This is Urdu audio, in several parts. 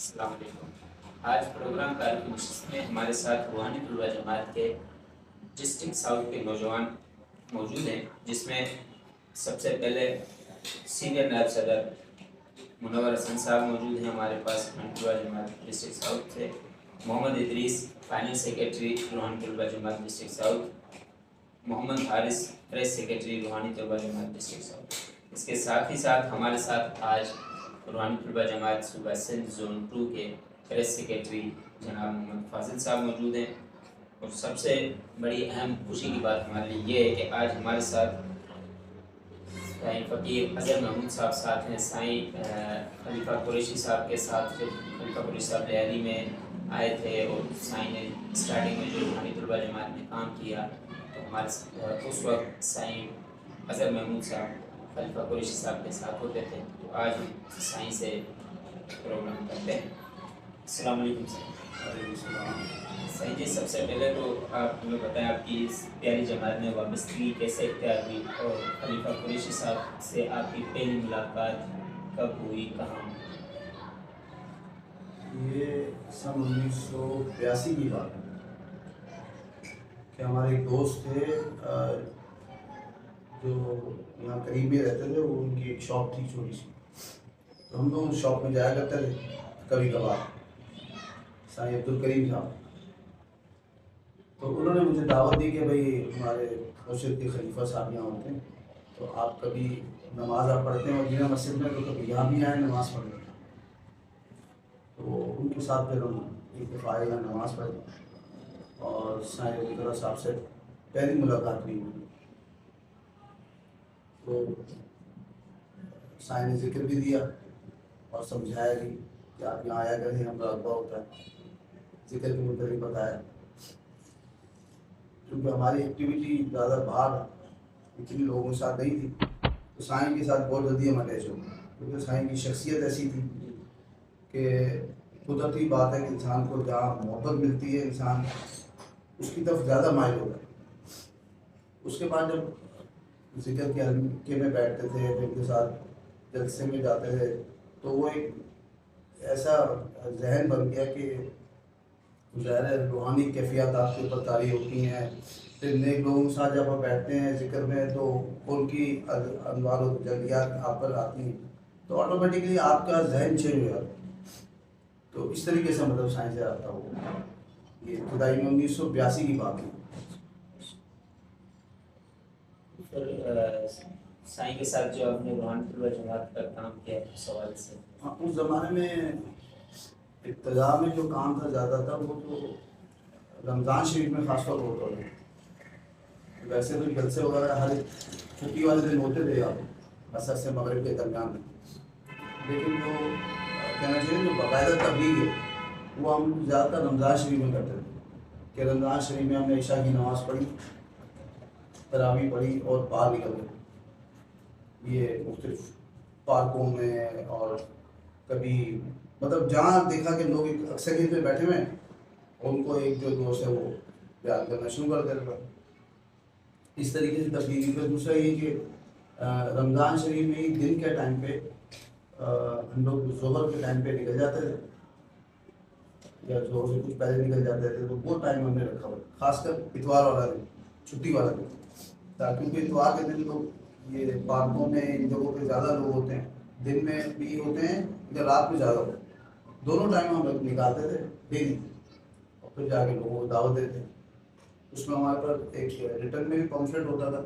السلام علیکم۔ آج پروگرام کار کی نشست میں ہمارے ساتھ روحانی طلبہ جماعت کے ڈسٹرکٹ ساؤتھ کے نوجوان موجود ہیں، جس میں سب سے پہلے سینئر نائب صدر منور حسن صاحب موجود ہیں ہمارے پاس روحانی طلبہ جماعت ڈسٹرکٹ ساؤتھ سے، محمد ادریس فائنل سیکرٹری روحانی طلبہ جماعت ڈسٹرکٹ ساؤتھ، محمد حارث پریس سیکرٹری روحانی طلبہ جماعت ڈسٹرکٹ ساؤتھ۔ اس کے ساتھ ہی ساتھ ہمارے ساتھ آج روحانی طلبہ جماعت صوبہ سندھ زون 2 کے پریس سیکرٹری جناب محمد فاضل صاحب موجود ہیں، اور سب سے بڑی اہم خوشی کی بات ہمارے لیے یہ ہے کہ آج ہمارے ساتھ سائیں فقیر اظہر محمود صاحب ساتھ ہیں، سائیں خلیفہ قریشی صاحب کے ساتھ، جب خلیفہ قریشی صاحب لہری میں آئے تھے اور سائیں نے اسٹارٹنگ میں جو روحانی طلبہ جماعت میں کام کیا تو ہمارے اس وقت سائیں اظہر محمود صاحب خلیفہ قریشی صاحب کے ساتھ ہوتے تھے، تو آج ہم سائیں سے پروگرام کرتے ہیں۔ السلام علیکم سر۔ وعلیکم السلام۔ سائیں جی، سب سے پہلے تو آپ ہمیں بتائیں آپ کی اس پیاری جماعت میں وابستگی کیسے اختیار ہوئی، اور خلیفہ قریشی صاحب سے آپ کی پہلی ملاقات کب ہوئی، کہاں؟ یہ سن 1982 کی بات ہے کہ ہمارے ایک دوست تھے جو یہاں قریب میں رہتے تھے، وہ ان کی ایک شاپ تھی چھوٹی سی، تو ہم لوگ اس شاپ میں جایا کرتے تھے کبھی کبھار۔ سائیں عبدالکریم صاحب، تو انہوں نے مجھے دعوت دی کہ بھائی ہمارے مرشد کے خلیفہ صاحب یہاں ہوتے ہیں، تو آپ کبھی نماز آپ پڑھتے ہیں مدینہ مسجد میں، تو کبھی یہاں بھی آئیں نماز پڑھیں۔ تو ان کے ساتھ پھر ہم ایک دفعہ آئے نماز پڑھی، اور سائیں عبدالکریم صاحب سے پہلی ملاقات ہوئی۔ تو سائیں نے ذکر بھی دیا اور سمجھایا بھی کہ آپ یہاں آیا کریں، ہم راغبہ ہوتا ہے، ذکر کے متعلق بتایا۔ کیونکہ ہماری ایکٹیویٹی زیادہ باہر اتنی لوگوں کے ساتھ نہیں تھی، تو سائیں کے ساتھ بہت جلدی ہم اٹیچ ہو گئے، کیونکہ سائیں کی شخصیت ایسی تھی کہ قدرتی بات ہے کہ انسان کو جہاں محبت ملتی ہے انسان اس کی طرف زیادہ مائل ہوتا ہے۔ اس کے بعد جب ذکر کے حلقے میں بیٹھتے تھے، پھر ان کے ساتھ جلسے میں جاتے تھے، تو وہ ایک ایسا ذہن بن گیا کہ ظاہر ہے روحانی کیفیات آپ کے اوپر طاری ہوتی ہیں۔ پھر نیک لوگوں کے ساتھ جب آپ بیٹھتے ہیں ذکر میں، تو ان کی انوار و تجلیات آپ پر آتی ہیں، تو آٹومیٹکلی آپ کا ذہن چینج ہو جاتا ہے۔ تو اس طریقے سے مطلب سائنس سے رابطہ ہوا۔ یہ ابتدائی میں 1982 کی بات ہے۔ پھر سائیں کے ساتھ جو آپ نے روحانی طلبہ جماعت کا کام کیا اس حوالے سے؟ اس زمانے میں ابتدا میں جو کام تھا زیادہ تھا وہ تو رمضان شریف میں خاص طور پر ہوتا تھا۔ ویسے تو جلسے وغیرہ ہر چھٹی والے دن ہوتے تھے آپ عصر سے مغرب کے درمیان میں، لیکن جو کہنا چاہیے جو باقاعدہ تبلیغ ہے وہ ہم زیادہ تر رمضان شریف میں کرتے تھے کہ رمضان شریف میں ہم نے عشاء کی نماز پڑھی، تراویح پڑھی اور باہر نکل گئے، یہ مختلف پارکوں میں، اور کبھی مطلب جہاں دیکھا کہ لوگ ایک اکثریت پہ بیٹھے ہوئے ہیں، ان کو ایک جو دوست ہے وہ بیان کرنا شروع کر دیتا۔ اس طریقے سے تبدیلی پہ دوسرا یہ کہ رمضان شریف میں ہی دن کے ٹائم پہ ہم لوگ ظہر کے ٹائم پہ نکل جاتے تھے، یا ظہر سے کچھ پہلے نکل جاتے تھے، تو وہ ٹائم ہم نے رکھا ہوا، خاص کر اتوار والا دن، چھٹی والا دن، کیونکہ اتوار کے دن لوگ یہ پارکوں میں ان جگہوں پہ زیادہ لوگ ہوتے ہیں، دن میں بھی ہوتے ہیں یا رات میں زیادہ ہوتے ہیں، دونوں ٹائم ہم نکالتے تھے ڈیلی، اور پھر جا کے لوگوں کو دعوت دیتے ہیں۔ اس میں ہمارے پاس ایک ریٹرن میں بھی پمفلیٹ ہوتا تھا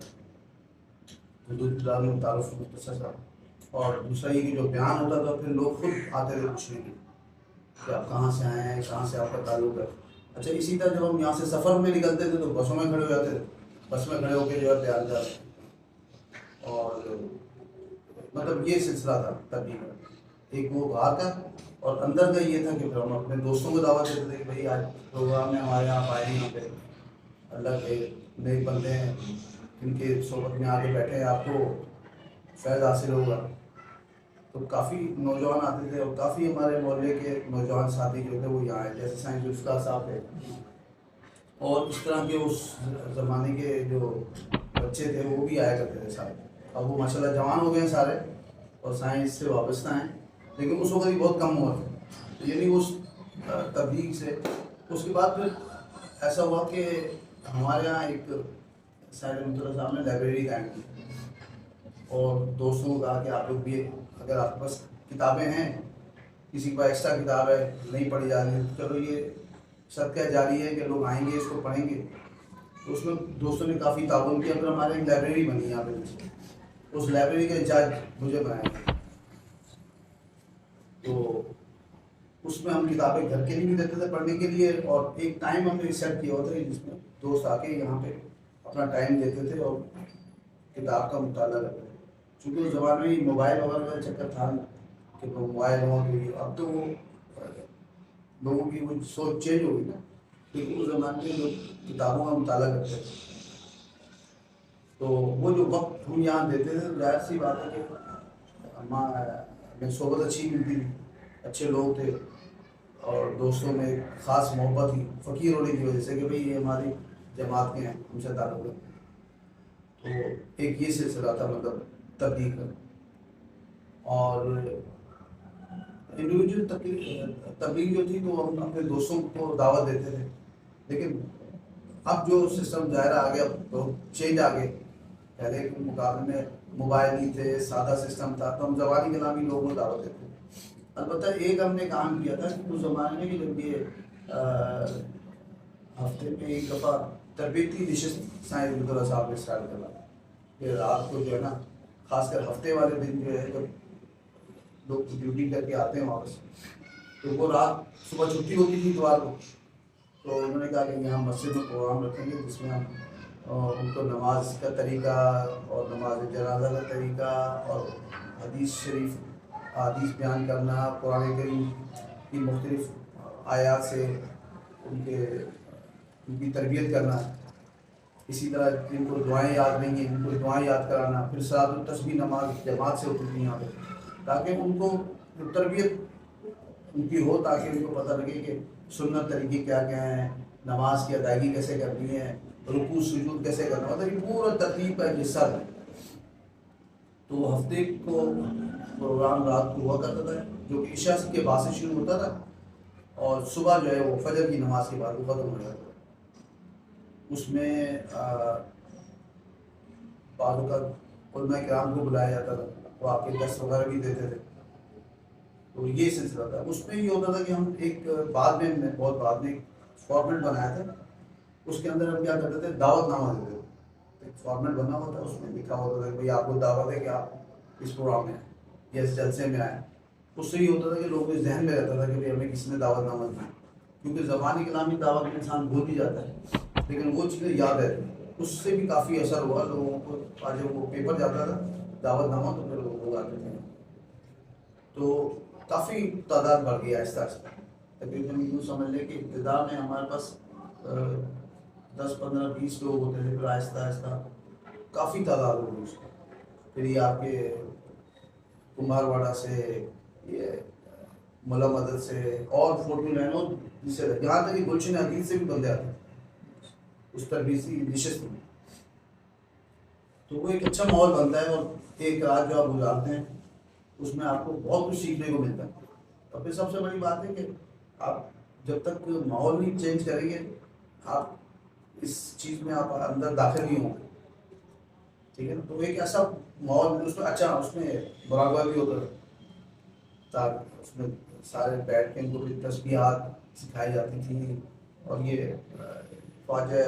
حدود تعارف مختصر تھا، اور دوسرا یہ کہ جو بیان ہوتا تھا پھر لوگ خود آتے تھے پوچھنے کے کہ آپ کہاں سے آئے ہیں، کہاں سے آپ کا تعلق ہے۔ اچھا، اسی طرح جب ہم یہاں سے سفر میں نکلتے تھے تو بسوں میں کھڑے ہو جاتے تھے، بس میں کھڑے ہو کے جو ہے بیان کرتے، اور مطلب یہ سلسلہ تھا تبلیغ کا، ایک وہ باہر کا، اور اندر کا یہ تھا کہ پھر ہم اپنے دوستوں کو دعوت دیتے تھے کہ بھائی آج پروگرام میں ہمارے یہاں آئے، یہاں پہ اللہ کے نیک بندے ہیں، ان کے صحبت میں آ کے بیٹھے ہیں، آپ کو فیض حاصل ہوگا۔ تو کافی نوجوان آتے تھے، اور کافی ہمارے محلے کے نوجوان ساتھی جو تھے وہ یہاں آئے، جیسے سائیں ذوالفقار صاحب تھے، اور اس طرح کے اس زمانے کے جو بچے تھے وہ بھی آیا کرتے تھے سارے۔ اب وہ ماشاء اللہ جوان ہو گئے ہیں سارے، اور سائیں اس سے وابستہ ہیں، لیکن اس وقت بھی بہت کم عمر تھے، یعنی اس تبلیغ سے اس کے بعد پھر ایسا ہوا کہ ہمارے یہاں ایک سائد مطلع صاحب نے لائبریری قائم کی اور دوستوں کو کہا کہ آپ لوگ بھی اگر آپ کے پاس کتابیں ہیں، کسی کے پاس ایکسٹرا کتاب ہے نہیں پڑھی جا رہی، چلو یہ صدقہ جاری ہے کہ لوگ آئیں گے اس کو پڑھیں گے. تو اس میں دوستوں نے کافی تعاون کیا. پھر ہمارے ایک لائبریری بنی یہاں پہ، اس لائبریری کا انچارج مجھے بنایا گیا. تو اس میں ہم کتابیں گھر کے لیے بھی دیتے تھے پڑھنے کے لیے، اور ایک ٹائم ہم نے سیٹ کیا ہوتا ہے جس میں دوست آ کے یہاں پہ اپنا ٹائم دیتے تھے اور کتاب کا مطالعہ کرتے تھے. چونکہ اس زمانے میں موبائل وغیرہ کا چکر تھا کہ وہ موبائل ہو گئی، اب تو وہ لوگوں کی وہ سوچ چینج ہو گئی نا، لیکن اس زمانے میں لوگ کتابوں کا مطالعہ کرتے تھے. تو وہ جو وقت ہم یہاں دیتے تھے، ظاہر سی بات ہے کہ ہمیں صحبت اچھی ملتی تھی، اچھے لوگ تھے اور دوستوں میں ایک خاص محبت تھی فقیر ہونے کی وجہ سے کہ بھئی یہ ہماری جماعت کے ہیں، ہم سے تعلق ہے. تو ایک یہ سلسلہ تھا مطلب تبلیغ کا. اور انڈیویجول تبلیغ جو تھی تو ہم اپنے دوستوں کو دعوت دیتے تھے. لیکن اب جو سسٹم ظاہر آ گیا بہت چینج آ گئے. پہلے کے مقابلے میں موبائل نہیں تھے، سادہ سسٹم تھا، تو ہم زبانی کلامی لوگوں کو دعوت دیتے تھے. البتہ ایک ہم نے کام کیا تھا کہ اس زمانے میں جب یہ ہفتے میں ایک دفعہ تربیتی نشست سائنس مطلع صاحب نے اسٹارٹ کرا کہ رات کو جو ہے نا، خاص کر ہفتے والے دن جو ہے جب لوگ ڈیوٹی کر کے آتے ہیں واپس، تو وہ رات صبح چھٹی ہوتی تھی اتوار کو، تو انہوں نے کہا کہ یہاں مسجد میں پروگرام رکھیں گے جس میں ہم ان کو نماز کا طریقہ اور نماز جنازہ کا طریقہ اور حدیث شریف حدیث بیان کرنا، قرآن کریم کی مختلف آیات سے ان کی تربیت کرنا. اسی طرح جن کو دعائیں یاد نہیں ہیں ان کو دعائیں یاد کرانا. پھر صلاۃ التسبیح نماز جماعت سے ہوتی تھی یہاں پہ، تاکہ ان کو تربیت ان کی ہو، تاکہ ان کو پتہ لگے کہ سنت طریقے کیا کیا ہیں، نماز کی ادائیگی کیسے کرنی ہے، رکوع سجود کیسے کرنا، مطلب یہ پورا ترتیب کا ایک حصہ تھا. تو ہفتے کو پروگرام رات کو ہوا کرتا تھا جو کہ عشاء کے بعد سے شروع ہوتا تھا اور صبح جو ہے وہ فجر کی نماز کے بعد وہ ختم ہو جاتا تھا. اس میں بعض اوقات علماء کرام کو بلایا جاتا تھا، وہ آپ کے درس وغیرہ بھی دیتے تھے. تو یہ سلسلہ تھا. اس میں یہ ہوتا تھا کہ ہم ایک بعد میں بہت بعد میں فارمیٹ بنایا تھا، اس کے اندر ہم کیا کرتے تھے، دعوت نامہ دیتے تھے. ایک فارمیٹ بنا ہوا تھا، اس میں لکھا ہوتا تھا کہ بھائی آپ کو دعوت ہے کہ آپ اس پروگرام میں آئیں یا اس جلسے میں آئیں. اس سے یہ ہوتا تھا کہ لوگوں کے ذہن میں رہتا تھا کہ بھائی ہمیں کسی نے دعوت نامہ دیا، کیونکہ زبانی کلامی دعوت میں انسان بھول بھی جاتا ہے لیکن وہ چیزیں یاد رہتی ہیں. اس سے بھی کافی اثر ہوا لوگوں کو. آج جب وہ پیپر جاتا تھا دعوت نامہ تو پھر لوگ آتے تھے. تو کافی تعداد بڑھ گئی آہستہ آہستہ. تقریباً یوں سمجھ لیں کہ ابتدا میں ہمارے پاس 10-15-20 لوگ ہوتے تھے، پھر آہستہ آہستہ کافی تعداد ہو گئی اس کی. پھر یہ آپ کے کمار واڑہ سے، یہ ملا مدد سے اور فوٹو لینو جس سے یہاں تک کہ گلشن حدیث سے بھی بندے آتے ہیں اس تربیتی نشست میں. تو وہ ایک اچھا ماحول بنتا ہے اور ایک رات جو آپ گزارتے ہیں اس میں آپ کو بہت کچھ سیکھنے کو ملتا ہے. اور پھر سب سے بڑی بات ہے کہ آپ جب تک ماحول نہیں چینج کریں گے آپ اس چیز میں آپ اندر داخل نہیں ہوں گے. ٹھیک ہے نا. تو ایک ایسا ماحول اس میں اچھا، اس میں مراقبہ بھی ہوتا ہے تاکہ اس میں سارے بیٹھ کے ان کو بھی تسبیحات سکھائی جاتی تھی اور یہ خواجہ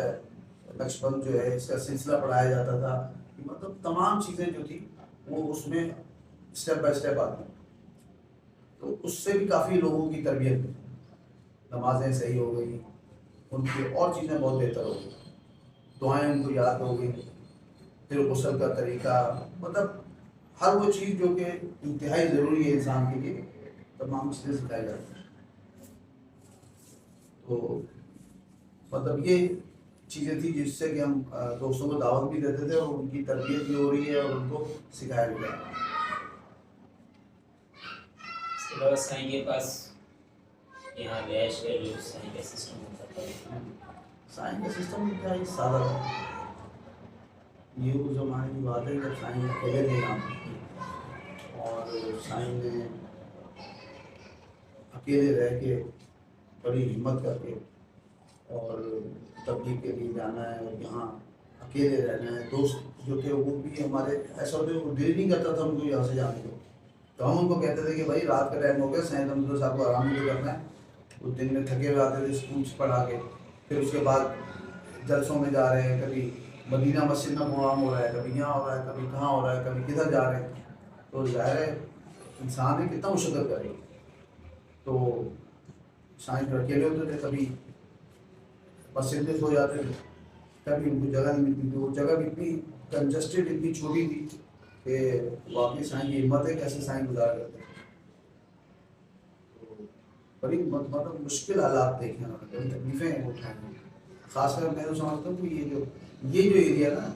نقشبند جو ہے اس کا سلسلہ پڑھایا جاتا تھا. مطلب تمام چیزیں جو تھی وہ اس میں اسٹیپ بائی اسٹیپ آتی. تو اس سے بھی کافی لوگوں کی تربیت ہوئی، نمازیں صحیح ہو گئی، ان کی اور چیزیں بہت بہتر ہو گئی، دعائیں ان کو یاد ہو گئی، پھر غسل کا طریقہ، مطلب ہر وہ چیز جو کہ انتہائی ضروری ہے انسان کے لیے تمام چیزیں سکھائی جاتی ہیں. تو مطلب یہ چیزیں تھی جس سے کہ ہم دوستوں کو دعوت بھی دیتے تھے اور ان کی تربیت بھی ہو رہی ہے اور ان کو سکھایا بھی جا رہا ہے. اس کے بعد سائیں کے پاس یہاں رہائش کا جو سائیں کا سسٹم ہوتا ہے، سائن کا سسٹم کیا ہے، سادہ تھا. یہ اس زمانے کی بات ہے جب سائن اکیلے تھے یہاں اور سائن نے اکیلے رہ کے بڑی ہمت کر کے اور تبلیغ کے لیے جانا ہے، اور یہاں اکیلے رہنا ہے. دوست جو تھے وہ بھی ہمارے ایسا ہوتے وہ دل نہیں کرتا تھا ان کو یہاں سے جانے کو. تو ہم ان کو کہتے تھے کہ بھائی رات کا ٹائم ہو گیا، سائیں رحمۃ اللہ صاحب کو آرام بھی کرنا ہے. وہ دن میں تھکے ہوئے آتے تھے اسکول سے پڑھا کے، پھر اس کے بعد جلسوں میں جا رہے ہیں، کبھی مدینہ مسجد میں پروگرام ہو رہا ہے، کبھی یہاں ہو رہا ہے، کبھی کہاں ہو رہا ہے، کبھی کدھر جا رہے ہیں. تو ظاہر ہے انسان نے کتنا مشقت کرے. تو سائنس میں اکیلے ہوتے تھے، کبھی مسجد میں سو جاتے تھے، کبھی ان کو جگہ نہیں ملتی تھی. وہ جگہ بھی اتنی کنجسٹڈ، اتنی چھوٹی تھی کہ واقعی سائن کی ہمت ہے کیسے سائن گزار کرتے ہیں. بڑی مطلب مشکل حالات دیکھے انہوں نے، بڑی تکلیفیں اٹھائیں. خاص کر میں تو سمجھتا ہوں کہ یہ جو ایریا نا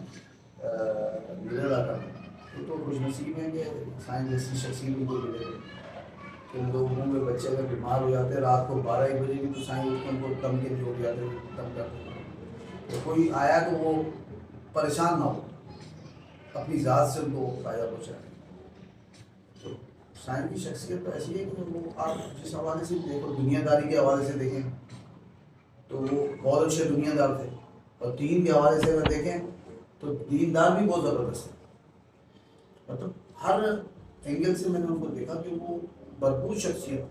میرا علاقہ، وہ تو خوش نصیب ہیں کہ سائن جیسی شخصیت کو ملے. کہ لوگوں کے بچے اگر بیمار ہو جاتے ہیں رات کو 12-1 بجے بھی، تو سائن اٹھ کے ان کو دم کے لیے ہو جاتے ہیں، دم کرتے ہیں. تو کوئی آیا تو وہ پریشان نہ ہو، اپنی ذات سے ان کو فائدہ پہنچائے. تو سائن کی شخصیت تو ایسی ہے کہ وہ آپ جس حوالے سے دیکھو، دنیا داری کے حوالے سے دیکھیں تو وہ بہت اچھے دنیا دار تھے، اور دین کے حوالے سے اگر دیکھیں تو دیندار بھی بہت زبردست ہے. مطلب ہر اینگل سے میں نے ان کو دیکھا کہ وہ بھرپور شخصیت.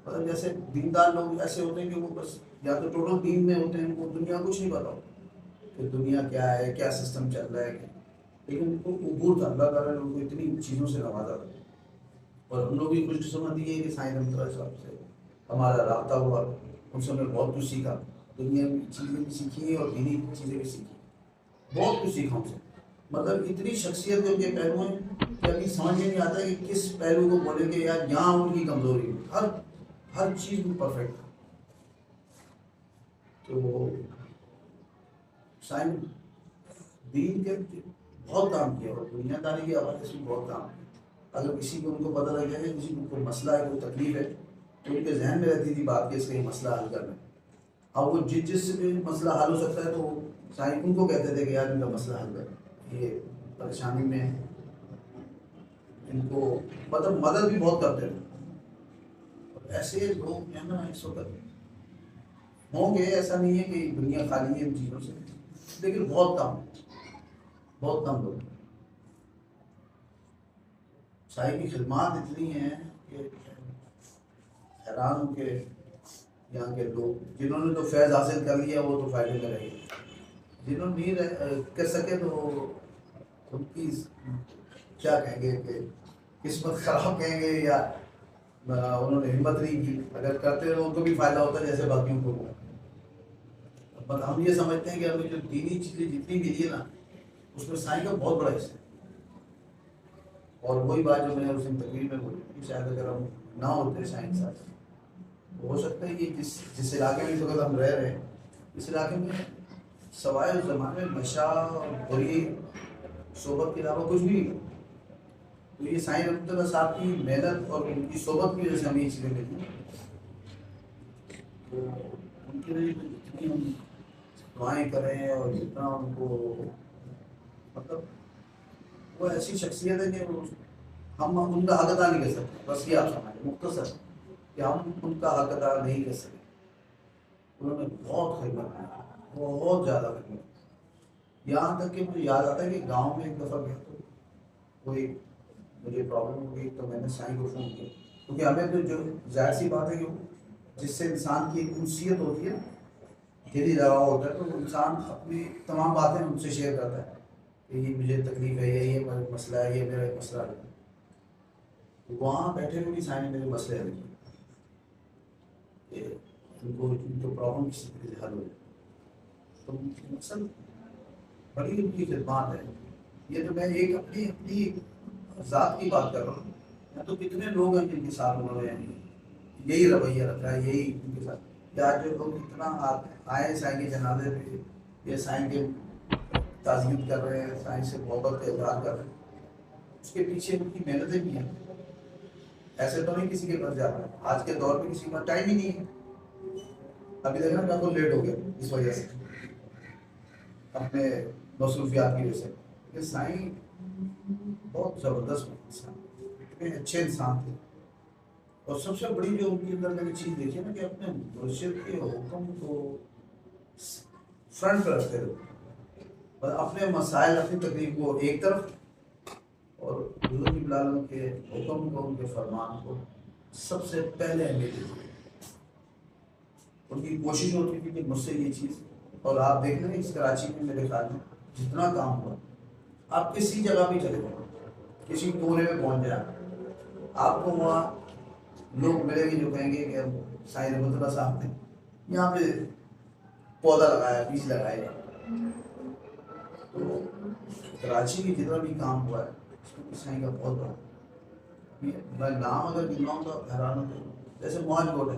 مطلب جیسے دیندار لوگ ایسے ہوتے ہیں کہ وہ بس یا تو ٹوٹل دین میں ہوتے ہیں، وہ دنیا کچھ نہیں پتا ہوتا کہ دنیا کیا ہے، کیا سسٹم چل رہا ہے. لیکن ان کو عبور تھا، اللہ تعالیٰ نے ان کو اتنی چیزوں سے نوازا تھا. اور ہم لوگ بھی خوش قسمتی ہے کہ سائن رحمۃ اللہ صاحب سے ہمارا رابطہ ہوا. ان سے ہم نے بہت کچھ سیکھا، دنیا کی چیزیں بھی سیکھی اور دینی چیزیں بھی سیکھی. بہت کچھ سیکھا ان سے. مطلب اتنی شخصیت ان کے پہلو ہیں کہ ابھی سمجھ میں نہیں آتا کہ کس پہلو کو بولیں گے یار یہاں ان کی کمزوری ہے. ہر چیز میں پرفیکٹ ہے. تو سائن دین کے بہت کام کیا اور دنیا داری کے حوالے سے بہت کام کیا. اگر کسی کو ان کو پتہ لگ جائے کہ کسی کو کوئی مسئلہ ہے، کوئی تکلیف ہے، تو ان کے ذہن میں رہتی تھی بات کہ اس کا یہ مسئلہ حل کرنا ہے. اب وہ جس سے بھی مسئلہ حل ہو سکتا ہے تو سائن ان کو کہتے تھے کہ یار ان کا مسئلہ حل کرنا، یہ پریشانی میں ان کو مطلب مدد بھی بہت کرتے تھے. ایسے لوگ ہیں نا اس وقت ہوں گے، ایسا نہیں ہے کہ دنیا خالی ہے ان چیزوں سے، لیکن بہت کم لوگ. سائی کی خدمات اتنی ہیں کہ حیران ہوں کہ یہاں کے لوگ جنہوں نے تو فیض حاصل کر لیا وہ تو فائدے میں رہے، جنہوں نے نہیں کر سکے تو ان کی کیا کہیں گے کہ قسمت خراب کہیں گے، یا انہوں نے ہمت نہیں کی. اگر کرتے تو ان کو بھی فائدہ ہوتا جیسے باقیوں کو. بٹ ہم یہ سمجھتے ہیں کہ ہمیں جو دینی چیزیں جتنی ملی ہے نا، اس میں سائن کا بہت بڑا حصہ ہے. اور وہی بات جو میں نے اس دن تقریر میں بولی کہ شاید اگر ہم نہ ہوتے سائن ساتھ، ہو سکتا ہے کہ جس علاقے میں اس وقت ہم رہ رہے ہیں، اس علاقے میں سوائے اس زمانے میں نشہ اور بری صحبت کے علاوہ کچھ بھی نہیں. تو یہ سائن رحمۃ اللہ صاحب کی محنت اور ان کی صحبت کی وجہ سے ہمیں یہ چیزیں ملی. تو ان کے لیے جتنی ہم دعائیں کریں اور جتنا ان کو مطلب وہ ایسی شخصیت ہے کہ ہم ان کا حق ادا نہیں کر سکتے. بس یہ آپ سمجھیں مختصر کہ ہم ان کا حق ادا نہیں کر سکتے. انہوں نے بہت خدمت کی، بہت زیادہ خدمت کی. یہاں تک کہ مجھے یاد آتا ہے کہ گاؤں میں ایک دفعہ گیا تو کوئی مجھے پرابلم ہو گئی تو میں نے سائن کو فون کیا، کیونکہ ہمیں تو جو ظاہر سی بات ہے کہ جس سے انسان کی ایک انسیت ہوتی ہے، دلی لگاؤ ہوتا ہے، تو انسان اپنی تمام باتیں ان سے شیئر کرتا ہے کہ یہ مجھے تکلیف ہے، یہ مسئلہ ہے، یہ میرا ایک مسئلہ ہے. وہاں بیٹھے ہوئے بھی سائن نے میرے مسئلے حل کیے کہ ان کو پرابلم کسی طریقے سے حل ہو جائے. تو اصل بڑی ان کی خدمات ہے. یہ تو میں ایک اپنی ذات کی بات کر رہا ہوں. تو کتنے لوگ ہیں جن کے ساتھ انہوں نے یہی رویہ رکھا ہے، یہی ان کے ساتھ. یا جو لوگ اتنا آئے سائن کے جنازے پہ، یہ سائن کے تعظیم کر رہے ہیں، سائن سے محبت کا اظہار کر رہے ہیں، اس کے پیچھے ان کی محنتیں بھی ہیں. ایسے تو نہیں کسی کے پاس جاتا ہے. آج کے دور میں کسی کے پاس ٹائم ہی نہیں ہے. ابھی دیکھنا میں تو لیٹ ہو گیا اس وجہ سے، اپنے مصروفیات کی وجہ سے. لیکن سائن بہت زبردست انسان، اتنے اچھے انسان تھے. اور سب سے بڑی جو ان کے اندر میں نے چیز دیکھی ہے نا کہ اپنے مرشد کے حکم کو فرنٹ پہ رکھتے رہے اور اپنے مسائل اپنی تکلیف کو ایک طرف اور حضور کی بلالوں کے حکم کو ان کے فرمان کو سب سے پہلے اہمیت دیتے. ان کی کوشش ہوتی تھی کہ مجھ سے یہ چیز. اور آپ دیکھ لیں اس کراچی میں میرے خیال میں جتنا کام ہوا آپ کسی جگہ بھی چلے جائیں کسی کونے میں پہنچ جائیں آپ کو وہاں لوگ ملیں گے جو کہیں گے کہ سائیں رحمۃ اللہ صاحب نے یہاں پہ پودا لگایا بیج لگائے. تو کراچی میں جتنا بھی کام ہوا ہے اس میں سائیں کا بہت بڑا. میں نام اگر گنواؤں تو حیران ہوتے ہیں. جیسے موہن کوٹ ہے,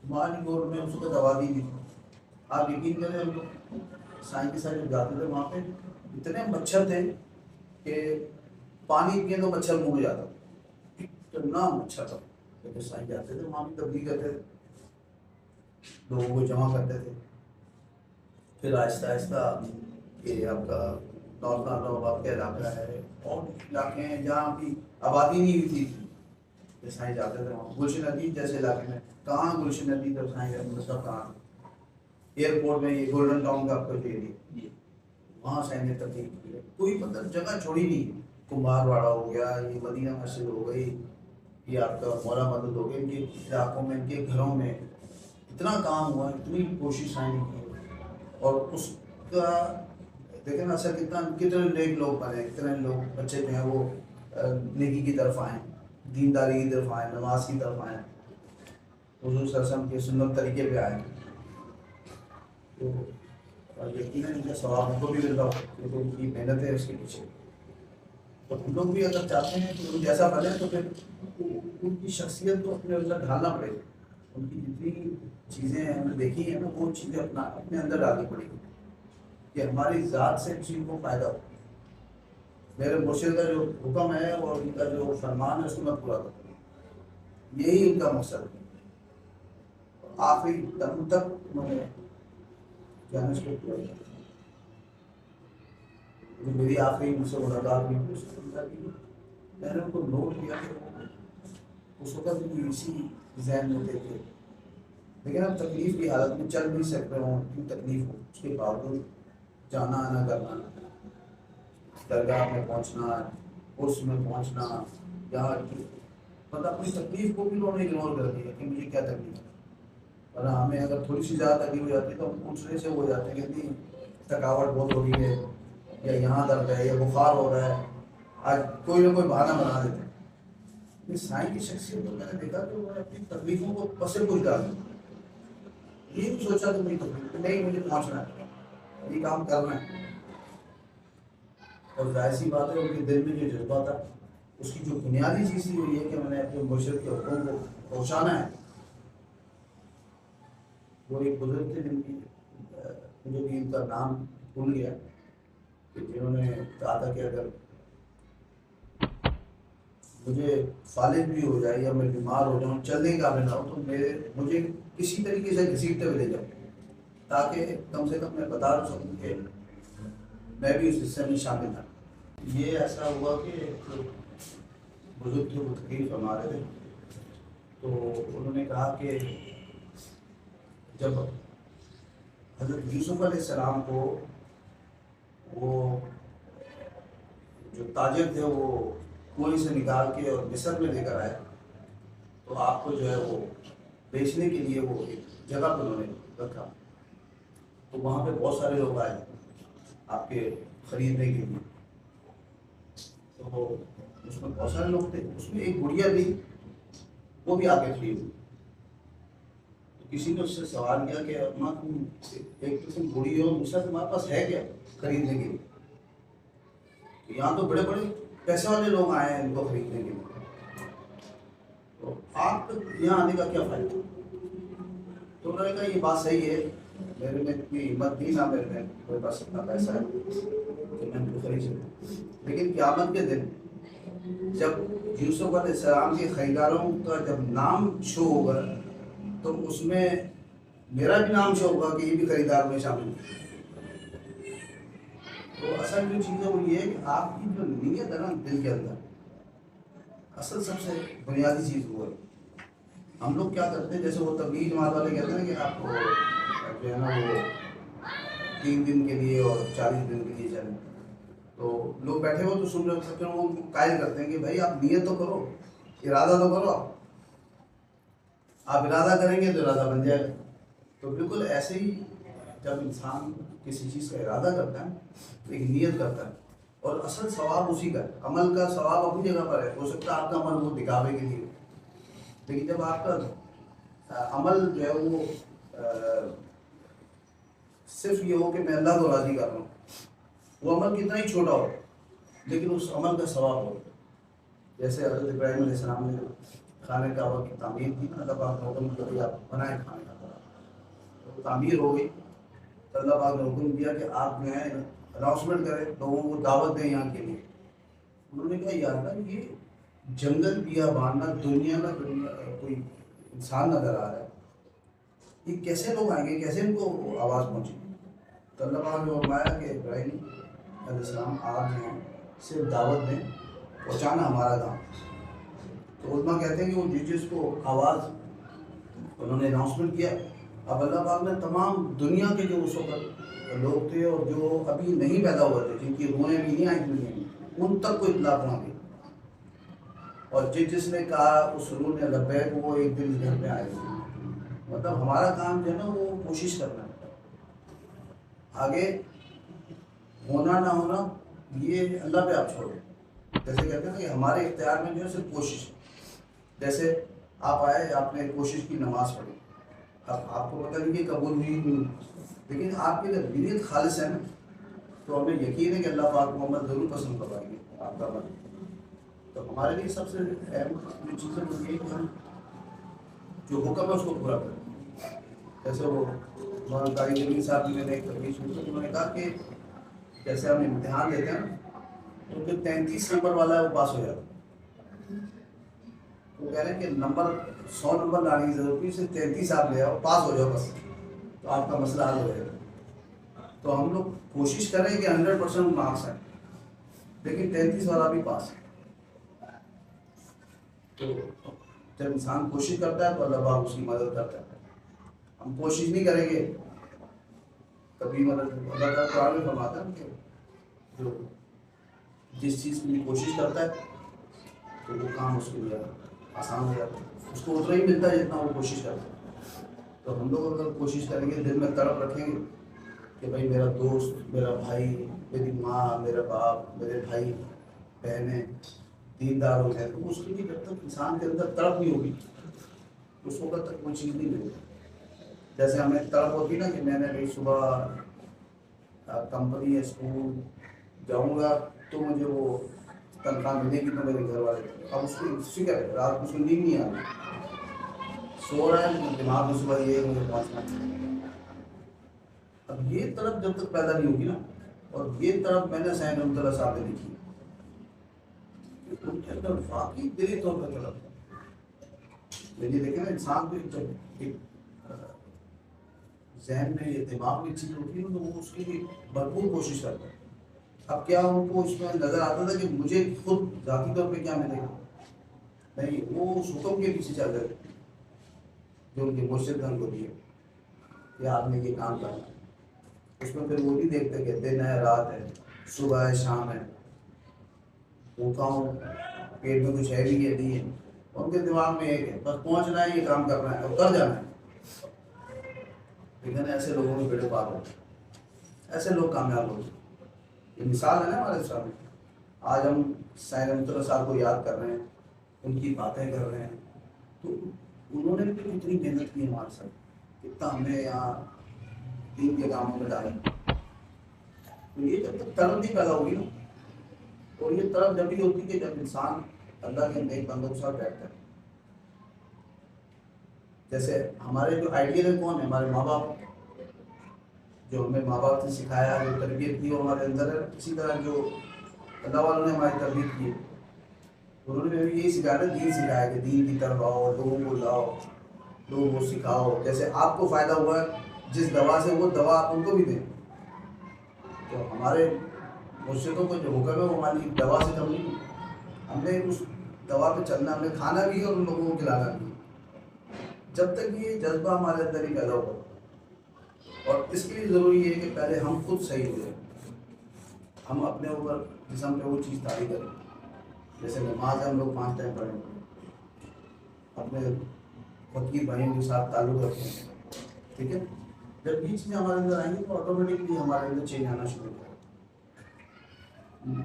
موہن کوٹ میں اس وقت آبادی نہیں تھی. آپ یقین کریں ہم لوگ سائیں کے ساتھ جب جاتے تھے وہاں پہ اتنے مچھر تھے کہ پانی پیے تو مچھر منہ میں جاتا, اتنا مچھر تھا. جب سائیں جاتے تھے وہاں بھی تبلیغ کرتے تھے, لوگوں کو جمع کرتے تھے. پھر آہستہ آہستہ یہ آپ کا نارتھ آباد کا علاقہ ہے اور علاقے ہیں جہاں بھی آبادی نہیں ہوئی تھی سائیں جاتے تھے وہاں. گلشن ندی جیسے علاقے میں کہاں گلشن ندی جب سائیں مطلب کہاں ایئرپورٹ میں یہ گولڈن ٹاؤن کا آپ کو ایریا وہاں سائیں نے تبلیغ کی ہے. کوئی مطلب جگہ چھوڑی نہیں. کمبھار واڑہ ہو گیا, یہ مدینہ مسجد ہو گئی, یہ آپ کا مولا مدد ہو گیا, ان کے علاقوں میں ان کے گھروں میں اتنا کام ہوا, اتنی کوشش سائیں نے کی. اور اس کا دیکھیں نا اثر کتنے نیک لوگ بنے, کتنے لوگ بچے جو ہیں وہ نیکی کی طرف آئیں, دینداری کی طرف آئیں, نماز کی طرف آئیں, حضور صلی اللہ علیہ وسلم کے سنت طریقے پہ آئیں. تو یقیناً ان کا ثواب ان کو بھی مل رہا ہو کیونکہ ان کی محنت ہے اس کے پیچھے. تو ہم لوگ بھی اگر چاہتے ہیں کہ ان جیسا بنے تو پھر ان کی شخصیت کو اپنے اندر ڈھالنا پڑے گا. ان کی جتنی چیزیں ہم نے دیکھی ہیں نا وہ چیزیں اپنے اندر ڈالنی پڑے گی کہ ہماری ذات سے چیز کو فائدہ ہو. میرے مرشد کا جو حکم ہے اور ان کا جو فرمان ہے اس کو میں پورا کروں, یہی ان کا مقصد ہے. آخری دم تک انہوں نے جانے کو پورا کیا. میری آخری مجھ سے ملاقات ہوئی میں نے ان کو نوٹ کیا کہ اس وقت بھی اسی ذہن میں تھے لیکن اب تکلیف کی حالت میں چل نہیں سکتے ہوں, اتنی تکلیف ہو اس کے باوجود جانا آنا کرنا, درگاہ میں پہنچنا, اس میں پہنچنا, یہاں کی مطلب اپنی تکلیف کو بھی انہوں نے اگنور کر دیا کہ مجھے کیا تکلیف ہے. ورنہ ہمیں اگر تھوڑی سی زیادہ تکلیف ہو جاتی ہے تو ہم پوچھنے سے ہو جاتے ہیں کہ نہیں تھکاوٹ بہت ہو رہی ہے, یا یہاں درد ہے, یا بخار ہو رہا ہے, آج کوئی نہ کوئی بہانہ بنا دیتے ہیں. سائیں کی شخصیت کو میں نے دیکھا کہ وہ اپنی تکلیفوں کو پس پوچھ ڈال دیا. یہ بھی سوچا کہ میری تکلیف نہیں, مجھے پہنچنا ہے, یہ کام کرنا ہے. اور ظاہر سی بات ہے ان کے دل میں جو جذبہ تھا اس کی جو بنیادی چیز تھی وہ یہ کہ میں نے اپنے مرشد کے حکم کو پہنچانا ہے. وہ ایک بزرگ تھے جن کی مجھے بھی ان کا نام بھول گیا کہ جنہوں نے کہا تھا کہ اگر مجھے فالج بھی ہو جائے یا میں بیمار ہو جاؤں, چلنے کا قابل نہ ہو تو مجھے کسی طریقے سے گھسیٹتے ہوئے لے جاؤ تاکہ کم سے کم میں بتا سکوں کہ میں بھی اس حصے میں شامل تھا. یہ ایسا ہوا کہ بزرگ تھے وہ تقریر فرما رہے تھے تو انہوں نے کہا کہ جب حضرت یوسف علیہ السلام کو وہ جو تاجر تھے وہ کنویں سے نکال کے اور مصر میں لے کر آئے تو آپ کو جو ہے وہ بیچنے کے لیے وہ ایک جگہ پہ انہوں نے رکھا. تو وہاں پہ بہت سارے لوگ آئے آپ کے خریدنے کے لیے. تو اس میں بہت سارے لوگ تھے, اس میں ایک گڑیا تھی وہ بھی آ کے خرید. تو کسی نے اس سے سوال کیا کہ اما تم ایک قسم گڑی ہو, دوسرا تمہارے پاس ہے کیا خریدنے کے لیے؟ یہاں تو بڑے بڑے پیسے والے لوگ آئے ہیں ان کو خریدنے کے لیے, تو آپ یہاں آنے کا کیا فائدہ؟ تو انہوں نے کہا یہ بات صحیح ہے, میرے میں اتنی ہمت نہیں نہ میرے میں کوئی پاس اتنا پیسہ ہے کہ میں ان کو خرید سکوں. لیکن قیامت کے دن جب یوسف علیہ السلام کے خریداروں کا جب نام شو ہوگا تو اس میں میرا بھی نام شو ہوگا کہ یہ بھی خریدار میں شامل ہے. تو اصل جو چیز ہے وہ یہ ہے کہ آپ کی جو نیت ہے نا دل کے اندر, اصل سب سے بنیادی چیز وہ ہے ہم لوگ کیا کرتے ہیں، جیسے وہ تبلیغ جماعت والے کہتے ہیں کہ آپ کو جو ہے نا وہ 3 دن کے لیے اور 40 دن کے لیے چلیں، تو لوگ بیٹھے ہو تو سن رہے سکتے ہیں، وہ قائل کرتے ہیں کہ بھائی آپ نیت تو کرو، ارادہ تو کرو، آپ ارادہ کریں گے تو ارادہ بن جائے گا۔ تو بالکل ایسے ہی جب انسان کسی چیز کا ارادہ کرتا ہے تو ایک نیت کرتا ہے، اور اصل ثواب اسی کا ہے۔ عمل کا ثواب اپنی جگہ پر ہے، ہو سکتا ہے آپ کا عمل وہ دکھاوے کے لیے، لیکن جب آپ کا عمل جو ہے وہ صرف یہ ہو کہ میں اللہ کو راضی کر رہا ہوں، وہ عمل کتنا ہی چھوٹا ہو لیکن اس عمل کا ثواب ہو۔ جیسے حضرت ابراہیم علیہ السلام نے خانہ کعبہ کی تعمیر کی نا، اللہ پاک نے حکم کیا کہ آپ بنائیں خانہ کعبہ، تو تعمیر ہو گئی تو اللہ پاک نے حکم دیا کہ آپ جو ہے اناؤنسمنٹ کریں، لوگوں کو دعوت دیں یہاں کے لیے۔ انہوں نے کہا یا اللہ یہ جنگل بیابان نہ دنیا نہ کوئی انسان نظر آ رہا ہے، یہ کیسے لوگ آئیں گے، کیسے ان کو آواز پہنچے گی؟ تو اللہ پاک نے فرمایا کہ ابراہیم علیہ السلام آپ جو ہیں صرف دعوت دیں، پہنچانا ہمارا کام۔ تو علماء کہتے ہیں کہ وہ جس کو آواز انہوں نے اناؤنسمنٹ کیا، اب اللہ پاک نے تمام دنیا کے جو اس وقت لوگ تھے اور جو ابھی نہیں پیدا ہوئے تھے، جن کی روحیں بھی نہیں آئی دنیا میں، ان تک کو اطلاع پہنچ گئی، اور جس نے کہا اس روح نے لبیک، وہ ایک دن گھر میں آئے۔ مطلب ہمارا کام جو ہے نا وہ کوشش کرنا ہے، آگے ہونا نہ ہونا یہ اللہ پہ آپ چھوڑیں۔ جیسے کہتے ہیں نا کہ ہمارے اختیار میں جو ہے صرف کوشش ہے۔ جیسے آپ آئے، آپ نے کوشش کی، نماز پڑھی، اب آپ کو پتہ نہیں کہ قبول ہوئی نہیں، لیکن آپ کی جب نیت خالص ہے نا تو ہمیں یقین ہے کہ اللہ پاک محمد ضرور پسند کروائیں گے آپ کا عمل۔ تو ہمارے لیے سب سے اہم جو چیزیں وہ یہ کہ ہم جو حکم ہے اس کو پورا کریں۔ جیسے وہ مولانا قاری جمیل صاحب جی نے ایک تقریر سنی، انہوں نے کہا کہ جیسے ہم امتحان دیتے ہیں نا تو جو 33 نمبر والا ہے وہ پاس ہو جاتا ہے۔ وہ کہہ رہے ہیں کہ نمبر 100 نمبر لانے کی ضرورت نہیں، صرف 33 آپ لے آؤ، پاس ہو جاؤ بس، تو آپ کا مسئلہ حل ہو جائے گا۔ تو ہم لوگ کوشش کریں کہ 100% مارکس آئیں، لیکن 33 والا بھی پاس ہے۔ تو جب انسان کوشش کرتا ہے تو اللہ پاک اس کی مدد کرتا ہے۔ ہم کوشش نہیں کریں گے کبھی مدد اللہ تعالیٰ قرآن میں فرماتا ہے کہ جو جس چیز کی کوشش کرتا ہے تو وہ کام اس کے لیے آسان ہو جاتا ہے، اس کو اتنا ہی ملتا ہے جتنا وہ کوشش کرتا ہے۔ تو ہم لوگ اگر کوشش کریں گے، دل میں تڑپ رکھیں گے کہ بھائی میرا دوست، میرا بھائی، میری ماں، میرا باپ، میرے بھائی بہنیں دیندار ہو جائے، تو اس کے لیے جب تک انسان کے اندر تڑپ نہیں ہوگی اس وقت تک وہ چیز نہیں ملے۔ جیسے ہمیں تڑپ ہوتی نا کہ میں نے بھائی صبح کمپنی یا اسکول جاؤں گا تو مجھے وہ تنخواہ ملے گی تو میرے گھر والے، اب اس کی فکر ہے، رات کو اس کو نیند نہیں آ رہی، سو رہا ہے لیکن دماغ میں صبح یہ مجھے پہنچنا ہے۔ اب یہ طرف جب تک پیدا نہیں ہوگی نا، اور یہ طرف میں نے سین رحمۃ اللہ صاحب نے لکھی ان کے اندر واقعی دلی طور پر طلب ہے۔ یہ دیکھیں نا انسان کو جب ایک ذہن میں یہ دماغ میں چیز ہوتی ہے تو وہ اس کے لیے بھرپور کوشش کرتا ہے۔ اب کیا ان کو اس میں نظر آتا تھا کہ مجھے خود ذاتی طور پہ کیا ملے گا؟ نہیں، وہ اس حکم کے پیچھے چل رہے تھے جو ان کے مرشد نے ان کو دیے کہ آپ نے یہ کام کرنا۔ اس میں پھر وہ نہیں دیکھتے کہ دن ہے، رات ہے، صبح ہے، شام ہے، بھوکا ہوں، پیٹ میں کچھ ہے بھی ہے نہیں ہے، ان کے دماغ میں ایک ہے بس پہنچنا ہے، یہ کام کرنا ہے اور کر جانا ہے۔ لیکن ایسے لوگوں میں بیڑے پار ہوتے ہیں، ایسے لوگ کامیاب ہوتے ہیں۔ یہ مثال ہے نا ہمارے سامنے۔ آج ہم سین رحمۃ اللہ صاحب کو یاد کر رہے ہیں، ان کی باتیں کر رہے ہیں، تو انہوں نے بھی کتنی محنت کی ہمارے ساتھ، کتنا ہم نے یہاں دین کے کاموں میں ڈالا۔ تو یہ جب تک طلب نہیں پیدا ہوگی نا، اور یہ طرف جب بھی ہوتی ہے کہ جب انسان اللہ کے نیک بندوں کے ساتھ بیٹھتا ہے۔ جیسے ہمارے جو آئیڈیل ہے کون ہے؟ ہمارے ماں باپ، جو ہمیں ماں باپ نے سکھایا، جو تربیت کی وہ ہمارے اندر ہے۔ اسی طرح جو اللہ والوں نے ہماری تربیت کی، انہوں نے بھی یہی سکھایا، دین سکھایا کہ دین کی طرف آؤ، لوگوں کو لاؤ، لوگوں کو سکھاؤ۔ جیسے آپ کو فائدہ ہوا ہے جس دوا سے، وہ دوا آپ ان کو بھی دیں۔ تو ہمارے مرشدوں کو جو حکم ہے وہ ہماری دوا سے کم نہیں، ہم نے اس دوا پہ چلنا، ہم نے کھانا بھی ہے اور ان لوگوں کو کھلانا بھی ہے۔ جب تک یہ جذبہ ہمارے اندر ہی پیدا ہوا، اور اس کے لیے ضروری ہے کہ پہلے ہم خود صحیح ہو جائیں، ہم اپنے اوپر جسم پہ وہ چیز طاری کریں. جیسے نماز ہم لوگ 5 ٹائم پڑھیں، اپنے فقیر بھائیوں کے ساتھ تعلق رکھیں، ٹھیک ہے. جب یہ چیزیں ہمارے اندر آئیں گی تو آٹومیٹکلی ہمارے اندر چینج آنا شروع ہو جائے گا.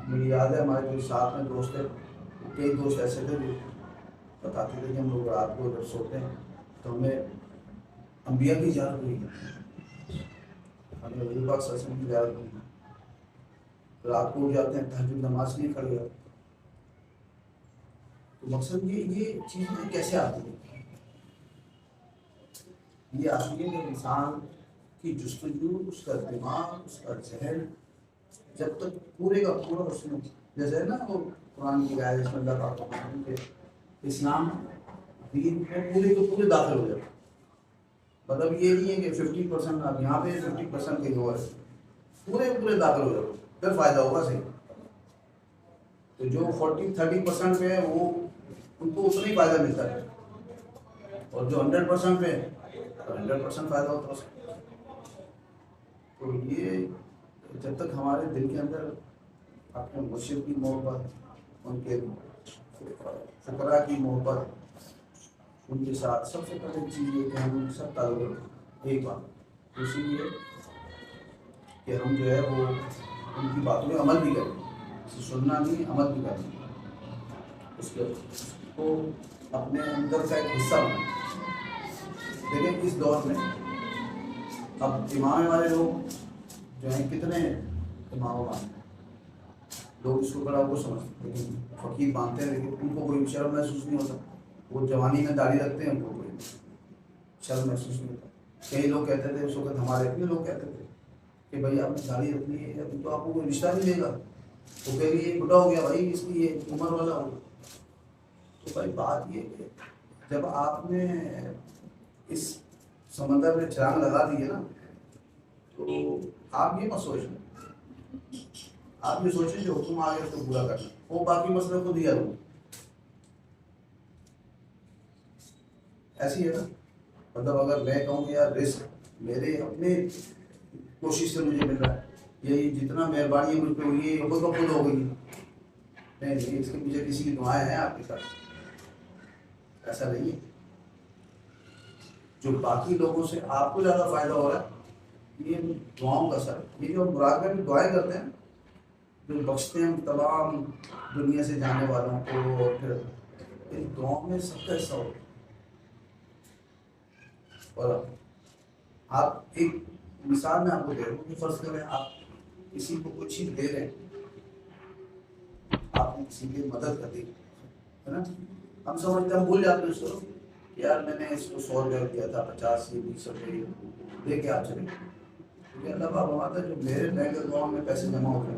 مجھے یاد ہے ہمارے جو ساتھ میں دوست تھے، کئی دوست ایسے تھے جو بتاتے تھے کہ ہم لوگ رات کو جب سوتے ہیں تو ہمیں انبیاء کی زیارت ہوئی ہے، ہمیں حضور پاک صلی اللہ علیہ وسلم کی زیارت ہوئی ہے. رات کو اٹھ جاتے ہیں، تہجد نماز کے لیے کھڑے ہوتے. تو مقصد یہ چیزیں کیسے آتی ہے؟ یہ آتی ہے کہ انسان کی جستجو، اس کا دماغ، اس کا ذہن جب تک پورے کا پورا اس میں، جیسے نا وہ قرآن کی آیت میں اللہ پاک فرماتے ہیں کہ اسلام دین میں پورے کے پورے داخل ہو جاتے. مطلب یہ نہیں ہے کہ 50% آپ یہاں پہ 50% کہیں اور ہے، پورے داخل ہو جاتے، پھر فائدہ ہوگا صحیح. تو جو 40-30% پہ ہے وہ ان کو اتنا ہی فائدہ ملتا ہے، اور جو 100% پہ ہے 100% فائدہ ہوتا ہے اس کو. تو یہ جب تک ہمارے دل کے اندر اپنے مرشد کی محبت، ان کے فقراء کی محبت، ان کے ساتھ سب سے پہلے چیز یہ کہ ہم ان کے ساتھ تعلق رکھیں. ایک بات اسی لیے کہ ہم جو ہے وہ ان کی باتوں میں عمل بھی کریں، سننا نہیں، عمل بھی کریں، اس کو اپنے اندر کا ایک حصہ بنائیں. لیکن اس دور میں اب امام والے لوگ جو ہیں کتنے امام مانتے ہیں، لوگ اس کو بڑا وہ سمجھتے ہیں، لیکن فقیر مانتے ہیں، لیکن ان کو کوئی شرم محسوس نہیں ہوتا. وہ جوانی میں داڑھی رکھتے ہیں، ان کو کوئی شرم محسوس نہیں ہوتا. کئی لوگ کہتے تھے اس وقت، ہمارے اپنے لوگ کہتے تھے کہ بھائی آپ نے داڑھی رکھنی ہے، ابھی تو آپ کو کوئی رشتہ نہیں دے گا. تو کہہ یہ بڑا ہو گیا بھائی، اس کی یہ عمر والا ہو. تو بھائی بات یہ کہ جب آپ نے اس سمندر میں چھلانگ لگا دی ہے نا، تو آپ یہ مت سوچیں، آپ یہ سوچیں جو حکم آ گیا اس کو پورا کرنا، وہ باقی مسئلے کو دیا لوں. ایسی ہے نا. مطلب اگر میں کہوں کہ یار رزق میرے اپنے کوشش سے مجھے مل رہا ہے، یہی جتنا مہربانی مجھ پہ ہوئی ہے خود بخود ہو گئی، نہیں اس کے پیچھے کسی کی دعائیں ہیں آپ کے ساتھ، ایسا نہیں ہے. جو باقی لوگوں سے آپ کو زیادہ فائدہ ہو رہا ہے یہ دعاؤں کا اثر. یہ جو ہم مراقبے میں دعائیں کرتے ہیں، جو بخشتے ہیں تمام دنیا سے جانے والوں کو، اور پھر ان دعاؤں میں سب کا حصہ ہوتا ہے. اور آپ ایک مثال میں آپ کو دے رہا ہوں کہ فرض کریں آپ کسی کو کوئی چیز دے رہے ہیں، آپ نے کسی کی مدد کر دی ہے نا. ہم سمجھتے ہیں، ہم بھول جاتے ہیں اس کو کہ یار میں نے اس کو 100 روپیہ دیا تھا، 50 یا 20 روپئے دے کے آپ چلے. کیونکہ اللہ پاک فرماتا ہے جو میرے بینک اکاؤنٹ میں پیسے جمع ہو گئے